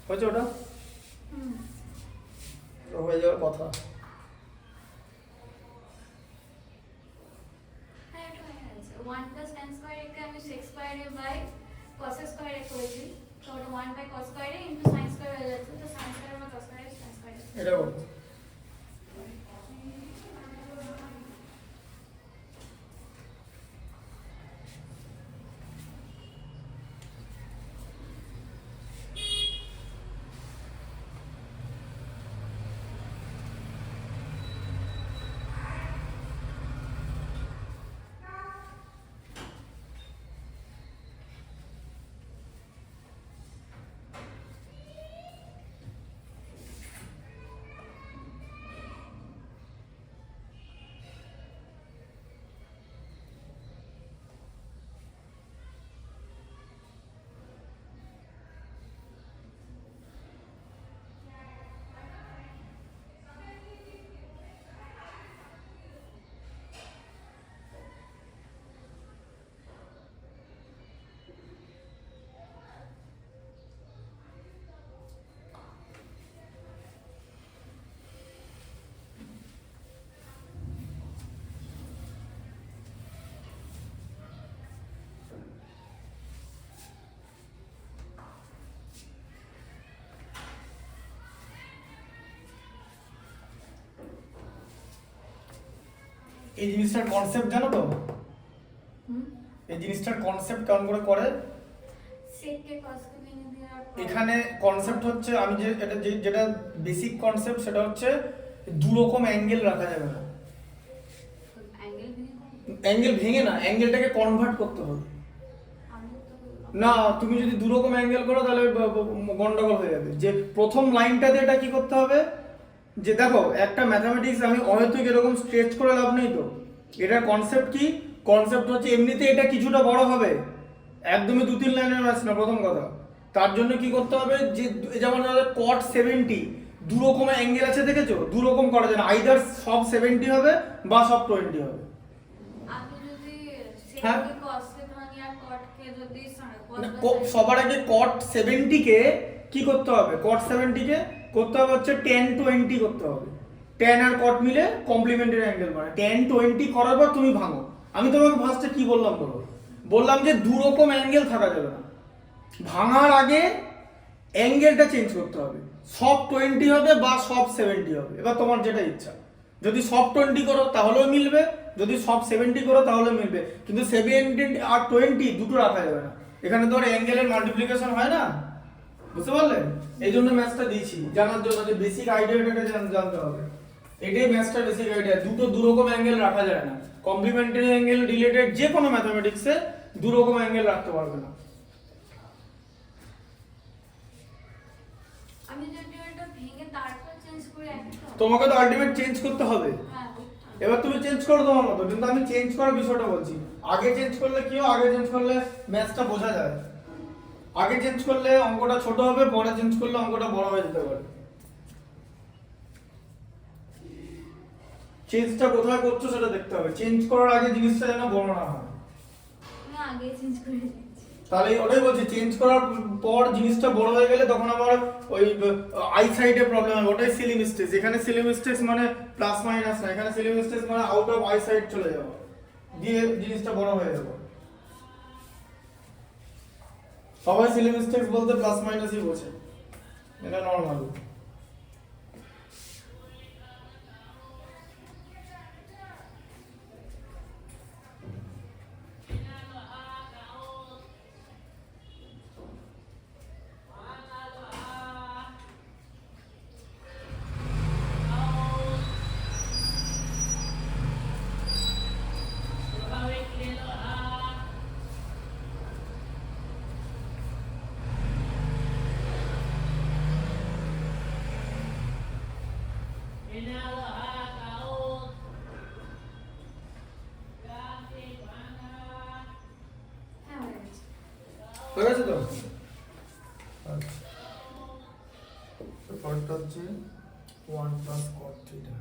হয়েছে ওটা? হয়ে যাওয়ার কথা। হ্যাঁ, এটা হয়ে গেছে। 1 plus tan square কে আমি sec square a by cos square a করেছি। তো ওটা 1 by cos square a into sin square হয়ে যাচ্ছে। তো sin square by cos square a sin square a। এটা করো। এই জিনিসটার কনসেপ্ট জানো তো? হুম এই জিনিসটার কনসেপ্ট কেমন করে করে? sec কে cos কে ভেঙে দিয়ে আর এখানে কনসেপ্ট হচ্ছে, আমি যেটা বেসিক কনসেপ্ট সেটা হচ্ছে দু রকম অ্যাঙ্গেল রাখা যাবে না। অ্যাঙ্গেল ভেঙে দেয়। অ্যাঙ্গেল ভেঙে না, অ্যাঙ্গেলটাকে কনভার্ট করতে হবে। আমি তো না, তুমি যদি দু রকম অ্যাঙ্গেল করো তাহলে গন্ডগোল হয়ে যাবে। যে প্রথম লাইনটাতে এটা কি করতে হবে, যে দেখো একটা ম্যাথামেটিক্স আমি অহেতুক এরকম স্ট্রেচ করে লাভ নেই তো। এটার কনসেপ্ট কি? কনসেপ্ট হচ্ছে এমনিতে এটা কিছুটা বড় হবে, একদমই 2-3 লাইনের ম্যাথ না প্রথম কথা। তার জন্য কি করতে হবে, যে যেমন cot 70 দু রকমের অ্যাঙ্গেল আছে দেখেছো, দু রকম করা যায় না, আইদার সব 70 হবে বা সব 20 হবে। আমি যদি sec হ্যাঁ। কে cos কে ভাঙি আর cot কে যদি cos না, বা sin সবার আগে cot 70 কে কি করতে হবে, cot 70 কে করতে হবে হচ্ছে tan 20 করতে হবে। tan আর cot মিলে কমপ্লিমেন্টারি অ্যাঙ্গেল মানে tan 20 করার পর তুমি ভাঙো। আমি তোমাকে ফার্স্টে কি বললাম বলো, বললাম যে দু রকম অ্যাঙ্গেল থাকা যাবে না, ভাঙার আগে অ্যাঙ্গেলটা চেঞ্জ করতে হবে, সব 20 হবে বা সব 70 হবে, এবার তোমার যেটা ইচ্ছা। যদি সব 20 করো তাহলেও মিলবে, যদি সব 70 করো তাহলেও মিলবে, কিন্তু 70 আর 20 দুটো রাখা যাবে না। এখানে তো অ্যাঙ্গেলের মাল্টিপ্লিকেশন হয় না, বুঝতে পারলে? এই জন্য ম্যাথটা দিয়েছি, জানার জন্য যে বেসিক আইডিয়াটাকে জানতে হবে। এটাই ম্যাথটার বেসিক আইডিয়া, দু রকম অ্যাঙ্গেল রাখা যায় না। কমপ্লিমেন্টারি অ্যাঙ্গেল রিলেটেড যে কোনো ম্যাথমেটিক্সে দু রকম অ্যাঙ্গেল রাখতে পারবে না। আমি যদি ওটা ভেঙে তারপর চেঞ্জ করে একটা তোমাকে তো আলটিমেট চেঞ্জ করতে হবে। হ্যাঁ এবার তুমি চেঞ্জ করো তোমার মতো, কিন্তু আমি চেঞ্জ করার বিষয়টা বলছি। আগে চেঞ্জ করলে কি হয়, আগে চেঞ্জ করলে ম্যাথটা বোঝা যায়। আগে চেঞ্জ করলে অঙ্কটা ছোট হবে, পরে চেঞ্জ করলে অঙ্কটা বড় হয়ে যেতে পারে। চেঞ্জটা কোথায় করছো সেটা দেখতে হবে, চেঞ্জ করার আগে জিনিসটা যেন বড় না হয়। আমি আগে চেঞ্জ করে দিচ্ছি। তাহলে ওটাই বলছি, চেঞ্জ করার পর জিনিসটা বড় হয়ে গেলে তখন আবার ওই আই সাইডে প্রবলেম হবে, ওটাই সিলি মিস্টেক। এখানে সিলি মিস্টেক মানে প্লাস মাইনাস না, এখানে সিলি মিস্টেক মানে আউট অফ আই সাইড চলে যাবে, দিয়ে জিনিসটা বড় হয়ে যাবে। সবাই সিলি মিস্টেক বলতে প্লাস মাইনাসই বোঝে, এটা নর্মাল। হ্যাঁ হয়ে গেছে। হয়ে গেছে তো? আচ্ছা, পরেরটা হচ্ছে 1 plus cot theta।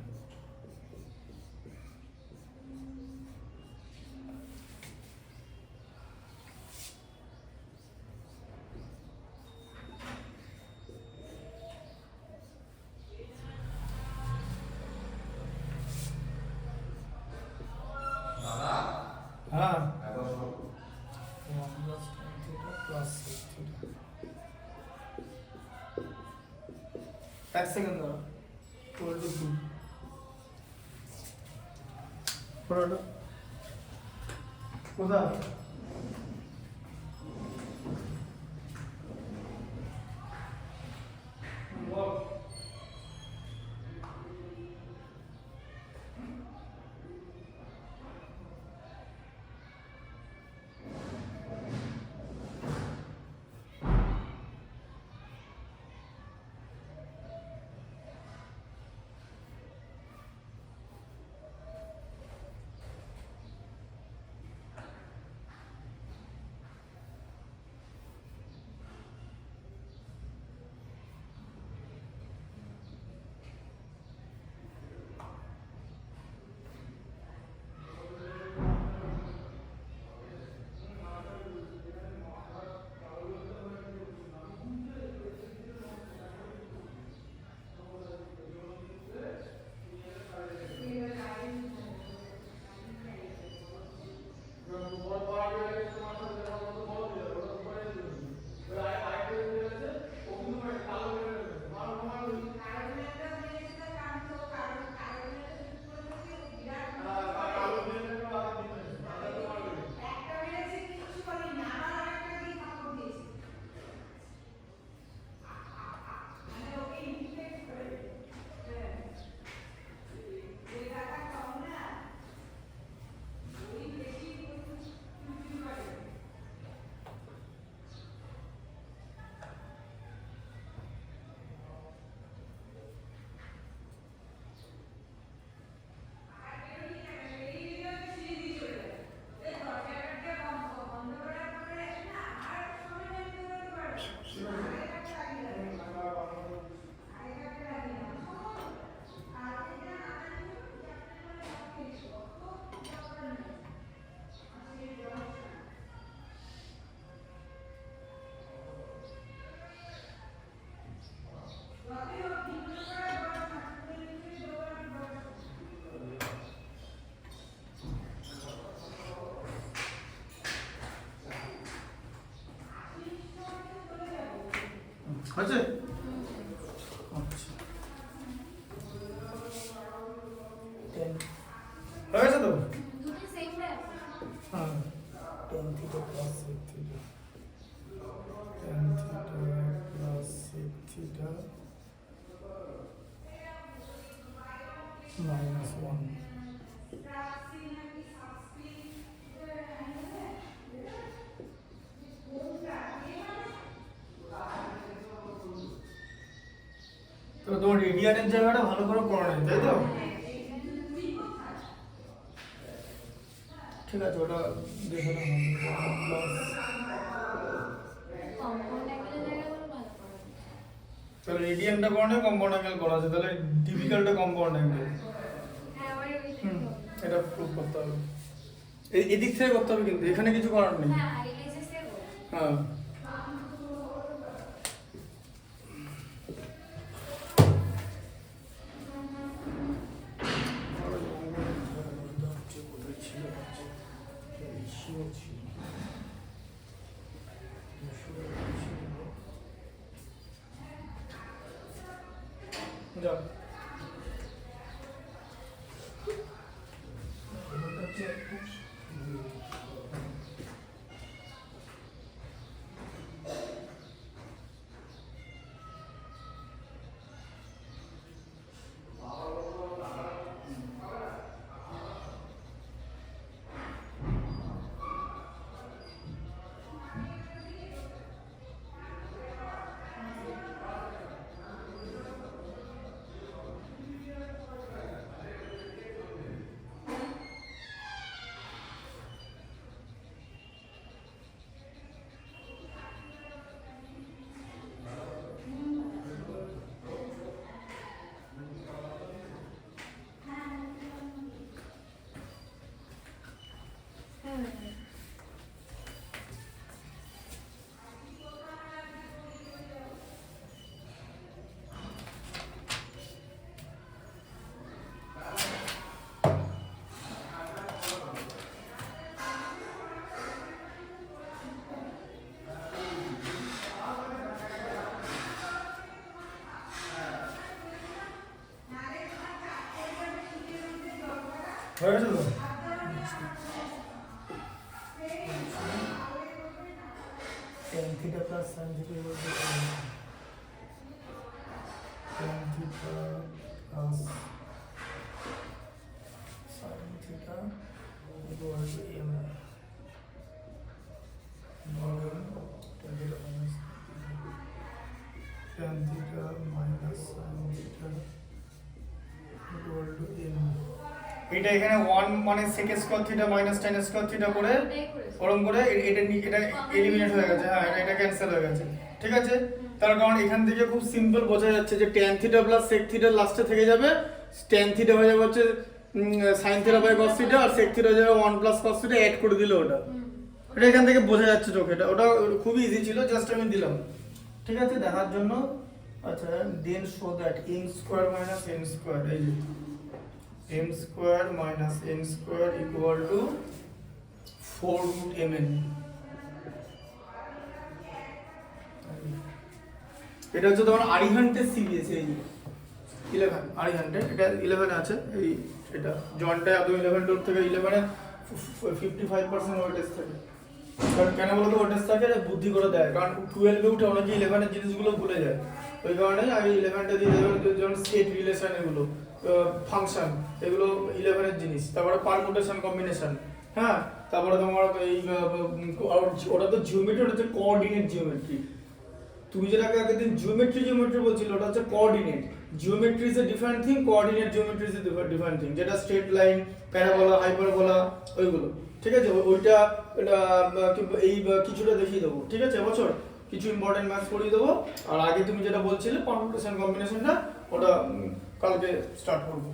হ্যাঁ, 1 plus tan theta plus sec theta। এক সেকেন্ড দাঁড়া, পরেরটা কি? পরেরটা কোথায়? বল। হয়েছে? আচ্ছা, হয়ে গেছে তো? দুটো সেম র্যাপ। হ্যাঁ, tan theta plus sec theta, tan theta plus sec theta minus 1. তো তোমার রেডিয়ানের জায়গাটা ভালো করে পড়া নেই, তাই তো? ঠিক আছে, ওটা দেখে নাও। প্লাস কম্পাউন্ড অ্যাঙ্গেলের জায়গাগুলো ভালো করে। তাহলে রেডিয়ানটা করা নেই, কম্পাউন্ড অ্যাঙ্গেল করা আছে, তাহলে ডিফিকাল্টটা কম্পাউন্ড অ্যাঙ্গেল। হ্যাঁ, ওই এটা প্রুভ করতে হবে, এদিক থেকে করতে হবে, কিন্তু এখানে কিছু করার নেই। হ্যাঁ, আইলেসেস থেকে বল। হ্যাঁ, যাও। হয়ে গেছে তো? tan theta plus sin theta equal to tan theta plus sin theta equal to m tan theta minus sin theta equal to m. এটা এখানে 1 মানে sec square theta minus tan square theta করে ওরকম করে এটা এলিমিনেট হয়ে গেছে। হ্যাঁ, এটা ক্যান্সেল হয়ে গেছে। ঠিক আছে, তার কারণ এখান থেকে খুব সিম্পল বোঝা যাচ্ছে যে tan theta plus sec theta লাস্টে থেকে যাবে, tan থিটা হয়ে যাবে হচ্ছে sin theta by cos theta, আর sec থিটা হয়ে যাবে 1 প্লাস cos থিটা অ্যাড করে দিলে ওটা। এটা এখান থেকে বোঝা যাচ্ছে চোখে, ওটা খুবই ইজি ছিল, জাস্ট আমি দিলাম। ঠিক আছে, দেখার জন্য। আচ্ছা, then show that m square minus n square, এই যে m square minus n square equal to 4 root mn। এটা হচ্ছে তোমার আরিহান্টের সিরিজ, এই 11 আরিহান্টের, এটা 11 আছে, এই এটা জনটা একদম 11 ডোর থেকে 11 এ 55% ওয়েটেজ থাকে। কারণ কেন বলতো ওয়েটেজ থাকে, বুদ্ধি করে দেয়, কারণ 12 এ উঠে অনেকে 11 এর জিনিসগুলো ভুলে যায়, ওই কারণে আগে 11টা দিয়ে দেবে। যেমন স্টেট রিলেশন, এগুলো ফাংশন, এগুলো 11 এর জিনিস। তারপরে পারমুটেশন কম্বিনেশন, হ্যাঁ, তারপরে তোমার এই ওটা তো জিওমেট্রি, ওটা হচ্ছে কোঅর্ডিনেট জিওমেট্রি। তুমি যেটাকে আগের দিন জিওমেট্রি বলছিল, ওটা হচ্ছে coordinate. Geometry is a different thing, coordinate geometry is a different thing. যেটা স্ট্রেট লাইন, প্যারাবোলা, হাইপারবোলা, ওইগুলো। ঠিক আছে, ওইটা এই কিছুটা দেখিয়ে দেবো। ঠিক আছে, এবছর কিছু ইম্পর্টেন্ট ম্যাথস পড়িয়ে দেবো। আর আগে তুমি যেটা বলছিলে পারমুটেশন কম্বিনেশনটা, ওটা কালকে স্টার্ট করবো।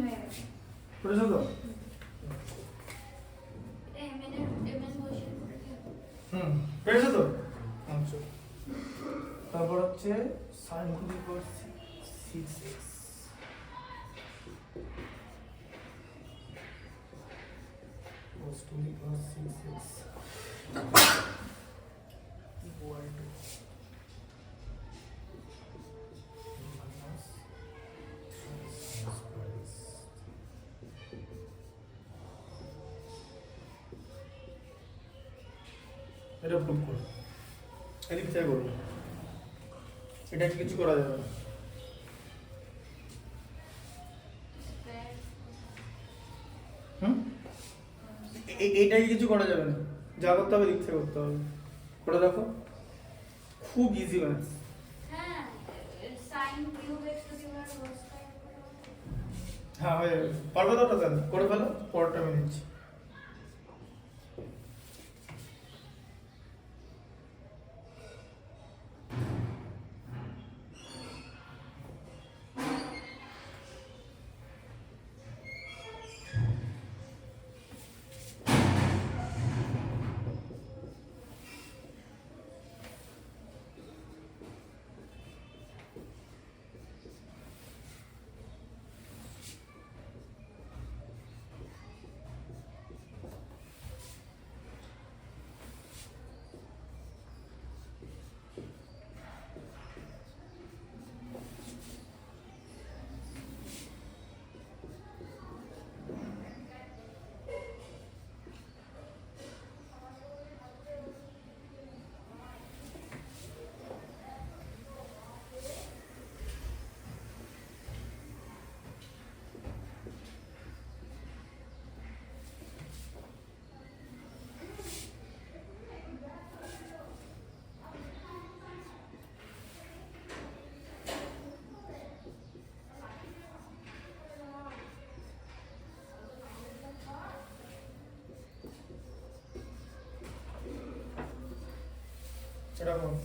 হয়ে গেছে বুঝেছো তো? এটা mn বসিয়ে পড়েছে হুম, পেরেছো তো? আচ্ছা, তারপর হচ্ছে sin to the power 6x cos to the power 6x equal to minus sin square x। এটা প্রুভ করো, এদিক থেকে করবো, এটা কিছু করা যাবে না। স্কয়ার হুম, এইটাই কিছু করা যাবে না, যা করতে হবে দিক থেকে করতে হবে। করে দেখো, খুব ইজি ম্যাথস। হ্যাঁ sin কিউব x to the power whole square হ্যাঁ হয়ে যাবে, পারবে তো? ওটা তাহলে করে ফেলো, পরেরটা আমি নিচ্ছি। এটা করো,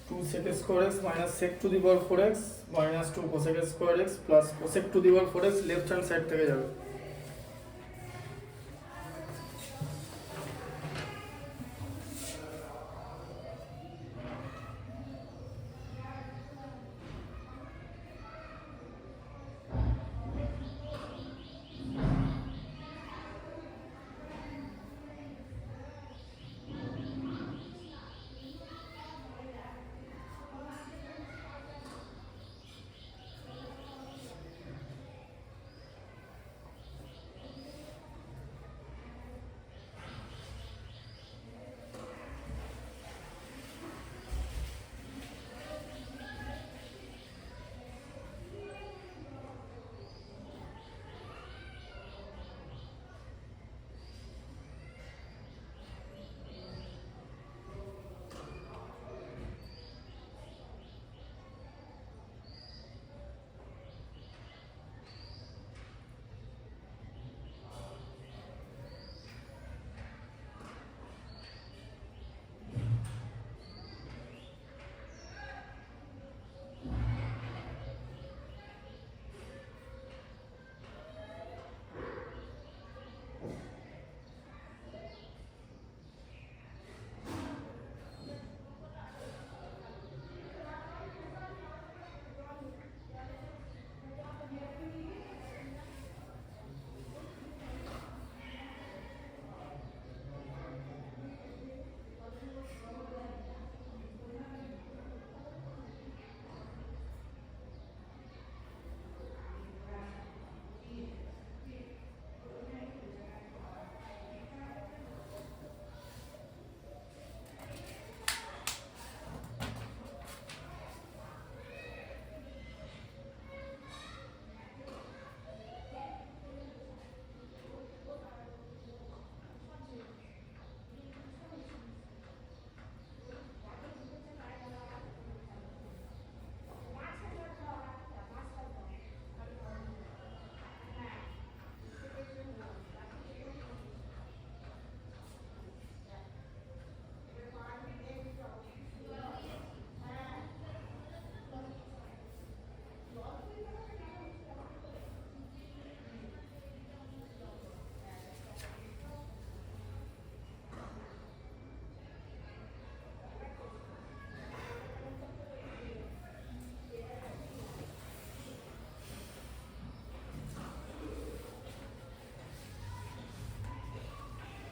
2 sec square x minus sec to the power 4x minus 2 cosec square x plus cosec to the power 4x left hand side থেকে যাবে।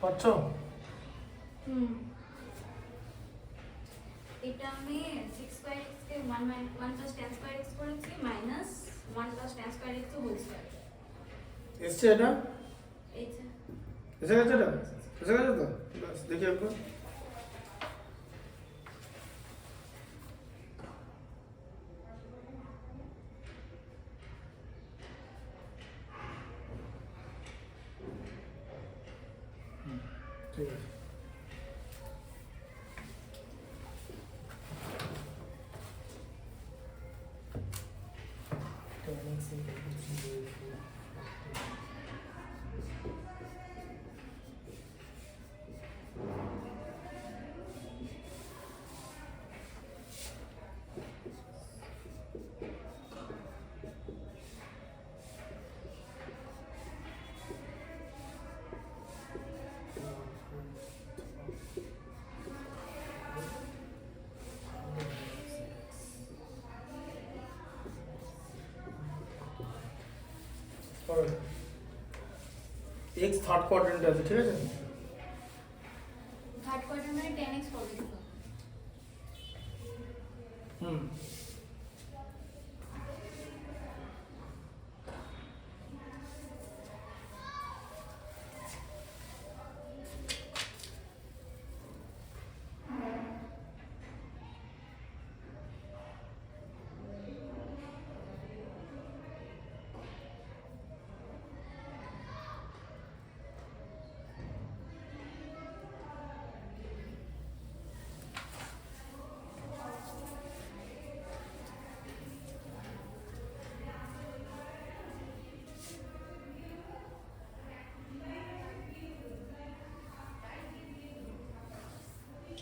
পাচ্ছো? এটা আমি 6 স্কয়ার x কে 1 প্লাস tan স্কয়ার x করেছি minus 1 plus tan square x whole square. এসছে এটা? এই যে এসে গেছে এটা? এসে গেছে তো? বাস দেখি একবার। ঠিক আছে। এক্স থার্ড কোয়াড্রেন্টে আছে, ঠিক আছে? থার্ড কোয়াড্রেন্ট মানে 10x পজিটিভ। হুম।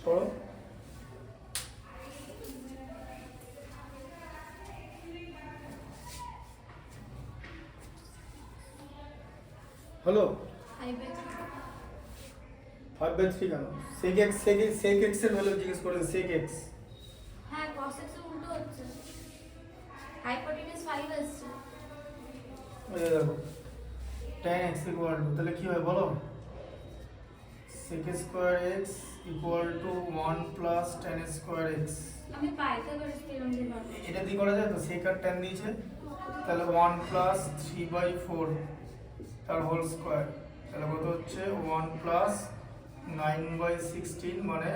করো। হ্যালো, 5/3 কেন? sec x এর ভ্যালু জিজ্ঞেস করেছে, sec x। হ্যাঁ cos x এর উল্টো হচ্ছে, হাইপোটেনাস 5 আসছে। এই দেখো tan x ইকুয়াল টু, তাহলে কি হয় বলো? sec square x equal to 1 plus tan square x। আমি পাইথাগোরাস থিওরেম দিয়ে পাবো। এটা দিয়ে করা যায় তো, sec আর tan দিয়েছে, তাহলে 1 প্লাস 3/4 তার হোল স্কয়ার, তাহলে কত হচ্ছে 1 প্লাস 9/16 মানে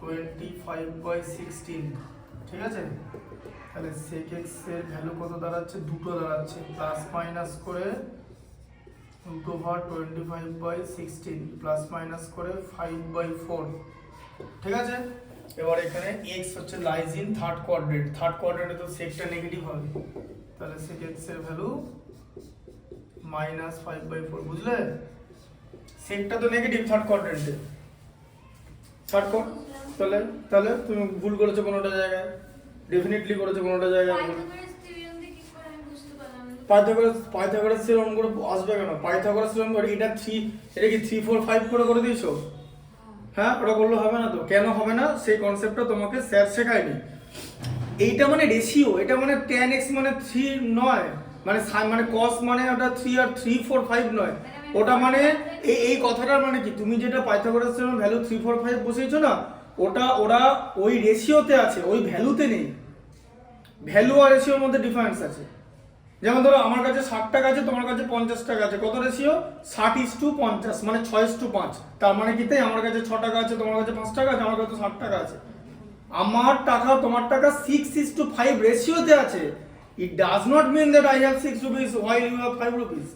25/16, ঠিক আছে? তাহলে sec x এর ভ্যালু কত দাঁড়াচ্ছে? দুটো দাঁড়াচ্ছে, প্লাস মাইনাস করে রুট ওভার 25/16 প্লাস মাইনাস করে 5/4, ঠিক আছে? এবার এখানে x হচ্ছে lies in third quadrant, third কোয়াড্রেন্টে তো সেকটা নেগেটিভ হবে, তাহলে sec x এর ভ্যালু -5/4, বুঝলে? সেকটা তো নেগেটিভ থার্ড কোয়াড্রেন্টে, থার্ড কোয়াড, তাহলে তাহলে তুমি ভুল করেছো কোনোটা জায়গায়, ডেফিনেটলি করেছো কোনোটা জায়গায়। পাইথাগোরাস থিওরেম দিয়ে কি করে আমি বুঝতে পারলাম না। পাইথাগোরাস থিওরেম করে আসবে কেন? পাইথাগোরাস থিওরেম করে এটা 3, এটা কি 3 4 5 করে দিয়েছো? হ্যাঁ, ওটা করলে হবে না তো। কেন হবে না? সেই কনসেপ্টটা তোমাকে স্যার শেখায়নি। এইটা মানে রেশিও, এটা মানে tan x মানে 3 নয়, মানে মানে cos মানে ওটা 3 আর 3 4 5 নয়, ওটা মানে এই কথাটার মানে কি, তুমি যেটা পাইথাগোরাস থিওরেম ভ্যালু 3 4 5 বসিয়েছো না, ওটা ওরা ওই রেশিওতে আছে, ওই ভ্যালুতে নেই। ভ্যালু আর রেশিওর মধ্যে ডিফারেন্স আছে। যেমন ধরো আমার কাছে 60 টাকা আছে, তোমার কাছে 50 টাকা আছে, কত রেশিও? 60:50, মানে 6:5। তার মানে কি তাই আমার কাছে 6 টাকা আছে, তোমার কাছে 5 টাকা আছে, আমার কাছে 60 টাকা আছে। আমার টাকা তোমার টাকা 6:5 রেশিওতে আছে। It does not mean that I have 6 rupees while you have 5 rupees.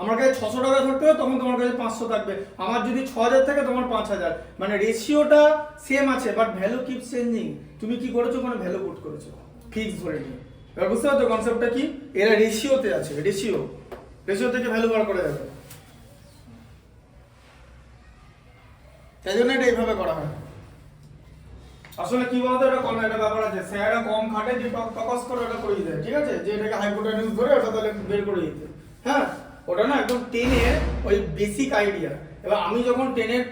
আমার কাছে 600 টাকা থাকতে হবে, তখন তোমার কাছে 500 থাকবে। আমার যদি 6000 থাকে, তোমার 5000, মানে রেশিওটা সেম আছে, বাট ভ্যালু কিপস চেঞ্জিং। তুমি কি করেছো? কোনো ভ্যালু পুট করেছো, ফিক্স ধরে নিয়ে। এবার বুঝতে পারছো কনসেপ্টটা কি? এরা রেশিওতে আছে, রেশিও থেকে ভ্যালু বার করা যাবে, তাই জন্য এটা এইভাবে করা হয়। আসলে কি বলতো, এটা কোন একটা ব্যাপার আছে, স্যাররা কম খাটে, যে টকস করে এটা করে দেয়, ঠিক আছে? যে এটাকে হাইপোটেনিউস ধরে ওটা তাহলে বের করে দিতে, হ্যাঁ, ওটা না একদম 10 এর ওই বেসিক আইডিয়া। এবার আমি যখন 10 এর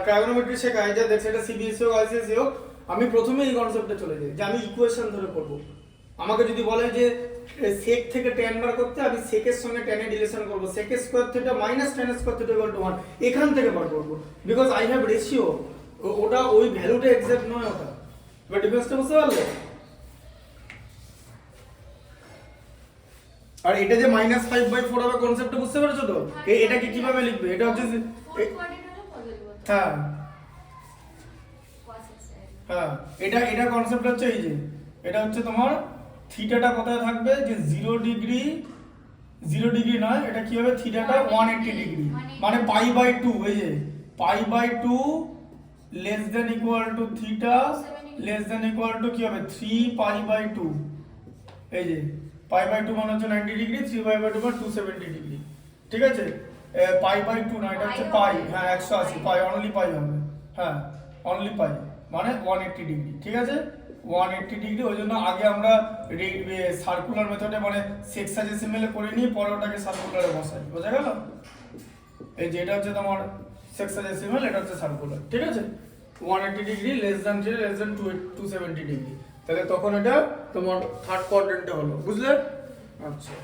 ট্রাইগোনোমেট্রি শেখাই, যে দেখ সেটা সিবিএসসি হোক আইসিএসসি হোক, আমি প্রথমে এই কনসেপ্টে চলে যাই যে আমি ইকুয়েশন ধরে করব। আমাকে যদি বলে যে sec থেকে tan বার করতে, আমি sec এর সঙ্গে tan এর রিলেশন করব, sec square theta minus tan square theta equal to 1 এখান থেকে বার করব, বিকজ আই হ্যাভ রেশিও। ওটা ওই ভ্যালুটা এক্সাক্ট নয় ওটা। এবার ডিফারেন্সটা বুঝতে পারলে? আর এটা যে -5/4 হবে কনসেপ্টটা বুঝতে পেরেছো তো? এটাকে কিভাবে লিখবে? এটা হচ্ছে ফোর্থ কোয়াড্রেন্ট হলো পজিটিভ। হ্যাঁ cos x এর। হ্যাঁ, এটা কনসেপ্ট হচ্ছে এই যে এটা হচ্ছে তোমার থিটাটা কোথায় থাকবে, যে 0 ডিগ্রি নয়, এটা কি হবে, থিটাটা 180 ডিগ্রি, মানে π/2, এই যে π/2 less than equal to theta less than equal to কি হবে 3π/2, এই যে π/2 মানে হচ্ছে 90 ডিগ্রি, 3π/2 মানে 270 ডিগ্রি, ঠিক আছে। π/2 না, এটা হচ্ছে পাই, হ্যাঁ 180 পাই, অনলি পাই হবে, হ্যাঁ অনলি পাই মানে 180 ডিগ্রি, ঠিক আছে 180 ডিগ্রি। ওই জন্য আগে আমরা সার্কুলার মেথডে মানে সেক্সাডেসিমেলে করে নিয়ে পরে ওটাকে সার্কুলারে বসাই, বোঝা গেল? এই যে এটা হচ্ছে তোমার সেক্সাডেসিমেল, এটা হচ্ছে সার্কুলার, ঠিক আছে। 180 degree less than 0 less than 270 degree, তাহলে তখন এটা তোমার থার্ড কোয়াড্রেন্টে হলো, বুঝলে? আচ্ছা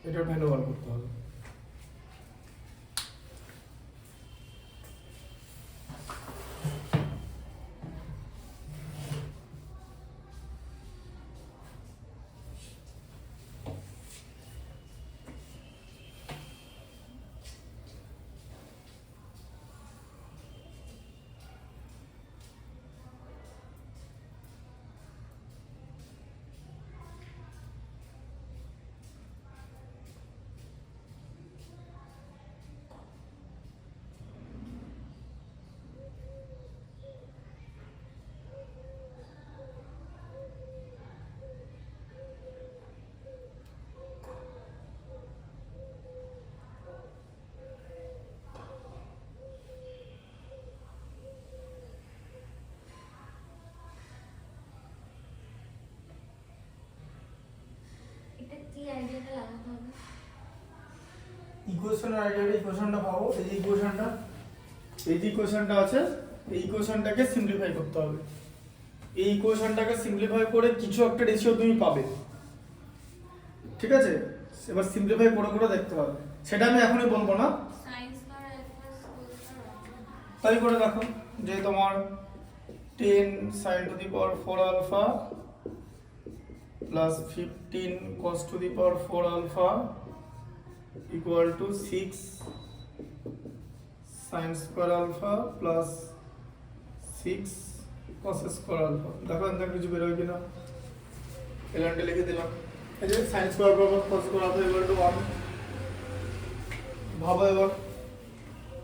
এটার ভ্যালু বার করতে হবে। এটা কি আইডিয়াটা লাগাতে হবে? ইকুয়েশনের আইডিয়াটা, ইকুয়েশনটা ভাবো, এই যে ইকুয়েশনটা, এই যে ইকুয়েশনটা আছে, এই ইকুয়েশনটাকে সিম্পলিফাই করতে হবে। এই ইকুয়েশনটাকে সিম্পলিফাই করে কিছু একটা রেশিও তুমি পাবে, ঠিক আছে। এবার সিম্পলিফাই করে করে দেখতে হবে, সেটা আমি এখনই বলবো না, sin square x whole square. তাই করে দেখো যে তোমার 10 sin to the power 4 alpha plus 15 cos to the power 4 alpha equal to 6 sin square alpha plus 6 cos square alpha. দেখো এখানে কিছু বের হয় কিনা, এলান্টে লিখে দিলাম, এই যে sin square plus cos square alpha equal to 1। ভাবো এবার,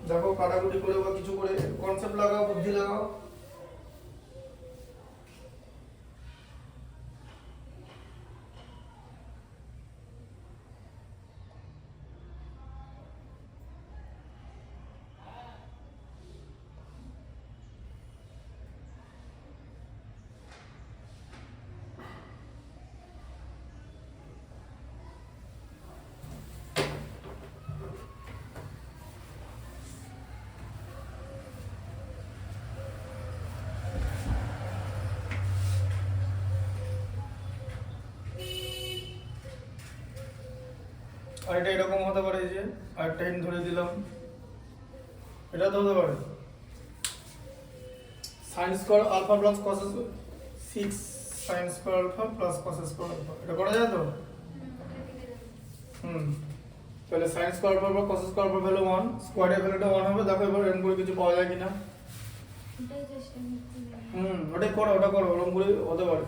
দেখো কাটাকুটি করে বা কিছু করে কনসেপ্ট লাগাও, বুদ্ধি লাগাও। আর এটা এরকম হতে পারে, যে আরেকটা হিন্ট ধরে দিলাম, এটা তো হতে পারে sin square alpha plus cos 6 sin square alpha plus cos square alpha, এটা করা যায় তো? হুম, তাহলে সাইন স্কয়ার পাবো cos স্কয়ার পাবো ভ্যালু 1 স্কয়ারের ভ্যালুটা 1 হবে দেখো এবার এরকম করে কিছু পাওয়া যায় কিনা এটাই চেষ্টা করছি ওটা করো ওরকম করে হতে পারে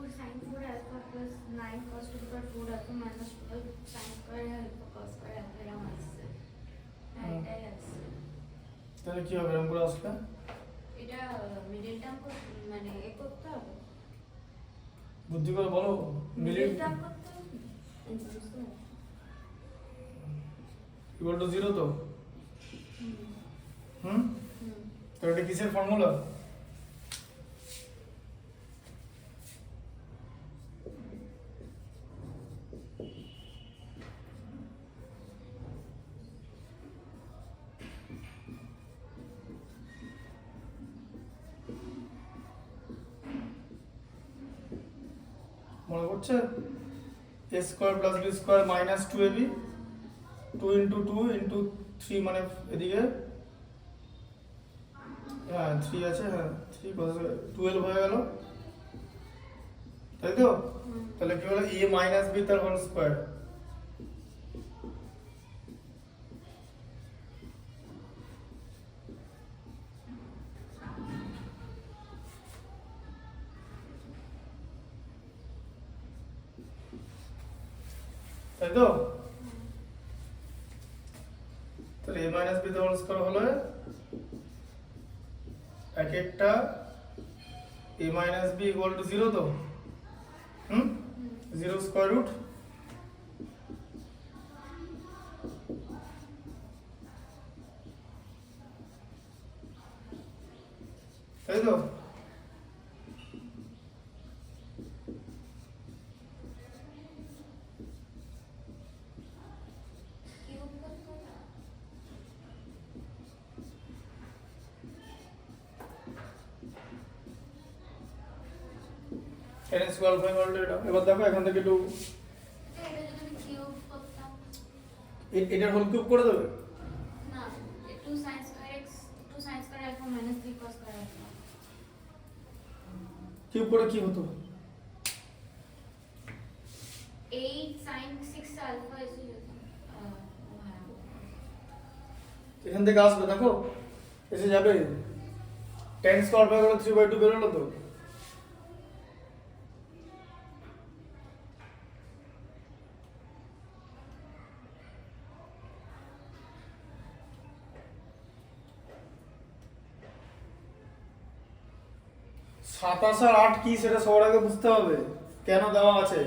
sin 4 alpha plus 9 cos to the power 4 alpha minus 12 sin square alpha cos square alpha এরকম আসছে হ্যাঁ এটাই আছে তাহলে কি হবে এরকম করে আসলে এটা মিডল টার্ম মানে এ করতে হবে বুদ্ধি করে বলো মিডল টার্ম করতে হবে ইকুয়াল টু 0 তো হুম হুম তো এটা কিসের ফর্মুলা মনে করছে a square plus b square minus 2ab 2 into 2 into 3 মানে এদিকে হ্যাঁ 3 আছে হ্যাঁ 3 কত 12 হয়ে গেল তাই তো তাহলে কি হলো a মাইনাস b তার হোল স্কয়ার তাই তো তাহলে a মাইনাস b তার হোল স্কয়ার হলো এক একটা a minus b equal to 0 তো হুম 0 স্কয়ার রুট তাই তো কিউব করতে হবে n স্কয়ার ফাইভ হল এটা এবার দেখো এখান থেকে একটু এটা যদি আমি কিউব করতাম এটার হোল কিউব করে দেবে না 2 sin square x 2 sin square alpha minus 3 cos square alpha cube করে কি হতো 8 sin 6 alpha এসে যেত এখান থেকে আসবে দেখো এসে যাবে 10 স্কয়ার ফাইভ হলো 3/2 বেরোলো তো সাতাশ আর 8 কি সেটা সবার আগে বুঝতে হবে কেন দেওয়া আছে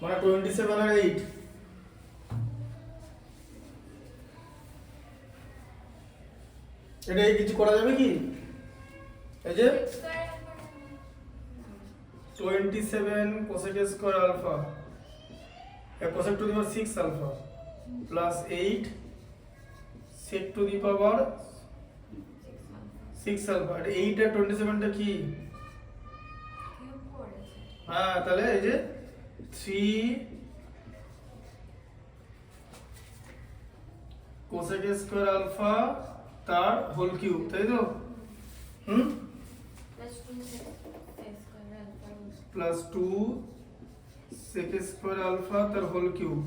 মানে 27 আর 8 এটা এই কিছু করা যাবে কি এই যে 6 square alpha 27 cosec square alpha cosec to the power 6 alpha plus 8 sec to the power 6 alpha এটা 8 আর 27 টা কি কিউব করেছে হ্যাঁ তাহলে এই যে 3 cosec স্কয়ার আলফা তার হোল কিউব, তাই তো? Hmm, plus two sec square alpha plus 2 sec square alpha তার হোল কিউব।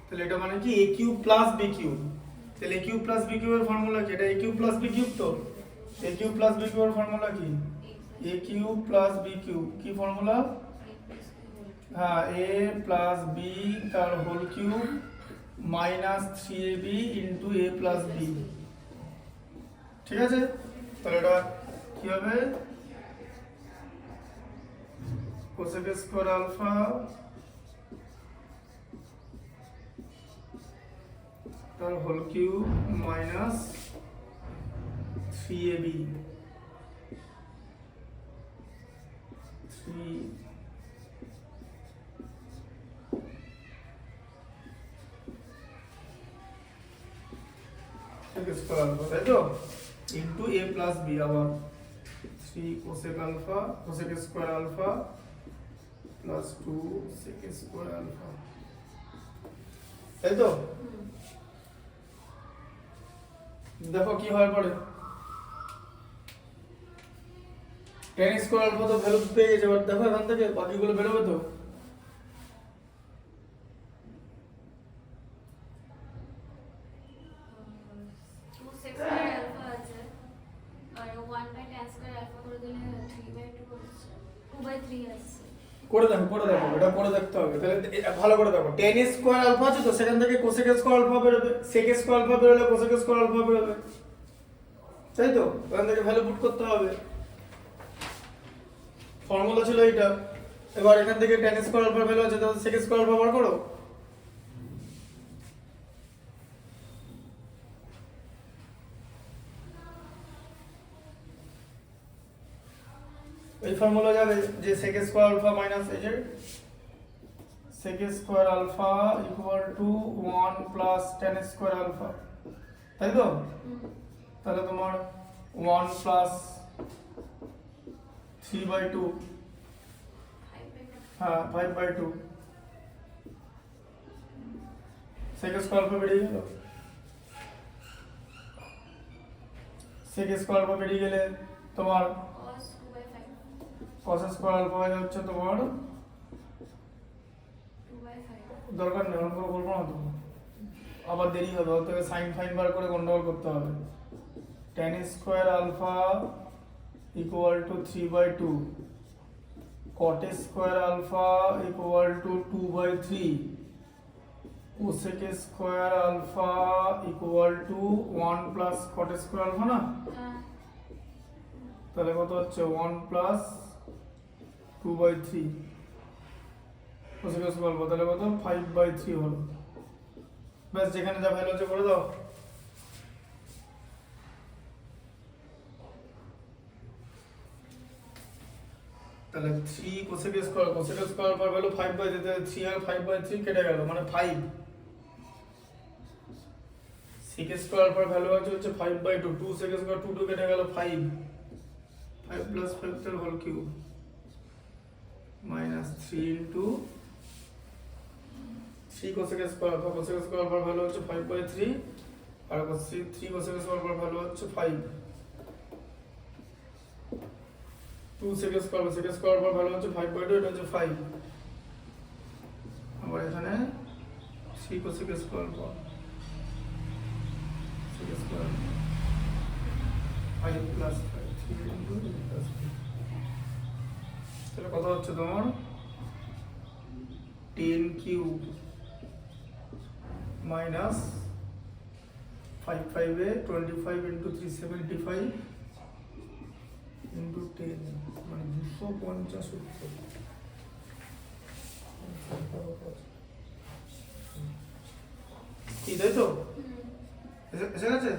তাহলে এটা মানে কি a cube plus b cube. তাহলে a কিউব প্লাস b কিউবের ফর্মুলা কি? এটা a cube plus b cube তো। a কিউব প্লাস b কিউবের ফর্মুলা কি? a cube plus b cube. কি ফর্মুলা? হ্যাঁ, a প্লাস b তার whole cube minus 3ab into a plus b। ঠিক আছে, তাহলে এটা কি হবে? কোসেক স্কয়ার আলফা তার whole cube minus 3ab 3 sec square alpha, তাই তো, ইন্টু a প্লাস b আবার 3 cosec alpha cosec square alpha plus 2 sec square alpha, তাই তো? দেখো কি হয় পরে, tan স্কয়ার আলফা তো ভ্যালু পেয়ে গেছে। এবার দেখো এখান থেকে বাকিগুলো বেরোবে তো। टू सेक स्क्वायर अल्फा আছে আর 1 বাই tan স্কয়ার আলফা করে দিলে 3 বাই 2 হচ্ছে 2 বাই 3 আসছে। করে দেখো এটা করে দেখতে হবে। তাহলে ভালো করে দেখো, tan স্কয়ার আলফা আছে তো, সেখান থেকে কোসেক স্কয়ার আলফা বেরোবে, সেক স্কয়ার আলফা বেরোলে কোসেক স্কয়ার আলফা বেরোবে, তাই তো? ওখান থেকে ভ্যালু পুট করতে হবে। ফর্মুলা ছিল এইটা। এবার এখান থেকে tan স্কয়ার আলফা ভ্যালু আছে, তাহলে সেক স্কয়ার আলফা বার করো। এই ফর্মুলা যাবে যে sec স্কয়ার আলফা মাইনাস এই যে sec square alpha equal to 1 plus tan square alpha, তাই তো? তাহলে তোমার 1 প্লাস 3/2, হ্যাঁ 5/2 sec স্কয়ার আলফা বেরিয়ে গেল। sec স্কয়ার আলফা বেরিয়ে গেলে তোমার cos 2 by 5 cos square alpha হয়ে যাচ্ছে তোমার, 2 বাই 5 দরকার নেই অঙ্ক করবো না তো, আবার দেরি হবে, ওর থেকে সাইন ফাইন বার করে গন্ডগোল করতে হবে। tan square alpha equal to 3/2, cot square alpha equal to 2/3, cosec square alpha equal to 1 plus cot square alpha না, তাহলে কত হচ্ছে 1 প্লাস 2/3 cosec স্কয়ার আলফা, তাহলে কত 5/3 হলো। ব্যাস, যেখানে যা ভ্যালু আছে করে দাও। তাহলে 3 cosec স্কয়ার আলফার ভ্যালু 5/3, তাহলে 3 আর 5/3 কেটে গেল, মানে 5। sec স্কয়ার আলফার ভ্যালু আছে হচ্ছে 5/2, 2 sec স্কয়ার 2 কেটে গেল 5 প্লাস 5 তার whole cube minus 3 into 3 cosec square alpha, cosec square আলফার ভ্যালু হচ্ছে 5/3 আর 3 cosec স্কয়ার আলফার ভ্যালু হচ্ছে 5, 2 sec স্কয়ার আলফার ভ্যালু হচ্ছে 5/2, এটা হচ্ছে 5। আবার এখানে 3 cosec square alpha sec square 5 plus 5 3 into plus 5, তাহলে কত হচ্ছে তোমার 10 কিউব মাইনাস 5 5 এ 25 ইনটু 375 ইনটু 10, মানে 250 উত্তর। কি, তাই তো? এসে গেছে?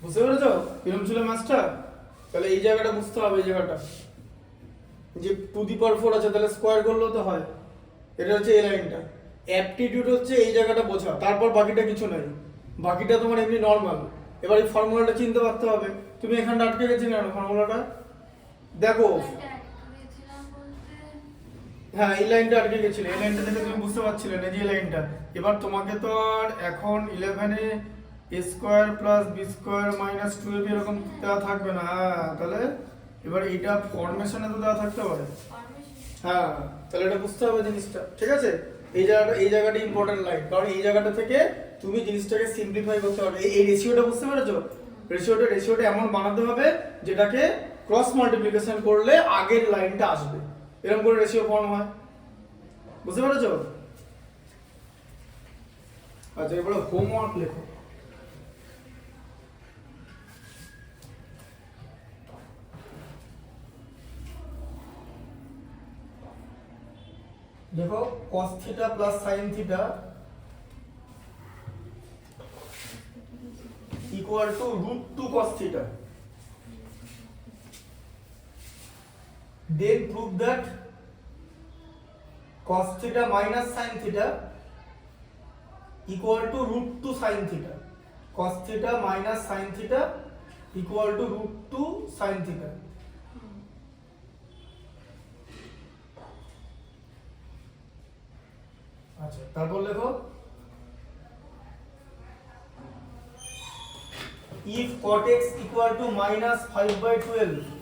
বুঝতে পেরেছো কিরকম ছিল ম্যাথটা? তাহলে এই জায়গাটা বুঝতে হবে, এই জায়গাটা যে 2 আছে, তাহলে স্কোয়ার করলেও তো হয়। এটা হচ্ছে এই লাইনটা। অ্যাপটিটিউড হচ্ছে এই জায়গাটা বোঝা, তারপর বাকিটা কিছু নাই, বাকিটা তোমার এমনি নর্মাল। এবার এই ফর্মুলাটা চিনতে পারতে হবে। তুমি এখানটা আটকে গেছে কেন ফর্মুলাটা? দেখো, হ্যাঁ এই লাইনটা আটকে গেছিল, এই লাইনটা থেকে তুমি বুঝতে পারছিলে না যে এই লাইনটা। এবার তোমাকে তো আর এখন 11-এ a square plus b square minus 2ab এরকম দেওয়া থাকবে না। হ্যাঁ, তাহলে এবার এটা ফরমেশনে তো দেওয়া থাকতে পারে। হ্যাঁ, তাহলে এটা বুঝতে হবে জিনিসটা, ঠিক আছে? এই জায়গাটা ইম্পর্টেন্ট লাইন, কারণ এই জায়গাটা থেকে তুমি জিনিসটাকে সিম্পলিফাই করতে পারবে। এই রেশিওটা বুঝতে পেরেছো? রেশিওটা এমন বানাতে হবে যেটাকে ক্রস মাল্টিপ্লিকেশন করলে আগের লাইনটা আসবে, এরকম করে রেশিও ফর্ম হয়। বুঝতে পেরেছো? আচ্ছা, এবারে হোমওয়ার্ক লেখো। দেখো cos theta plus sin theta equal to √2 cos theta. Then prove that cos theta minus sin theta equal to √2 sin theta. Cos theta minus sin theta equal to √2 sin theta. আচ্ছা, তারপর লেখো if cot x equal to minus 5/12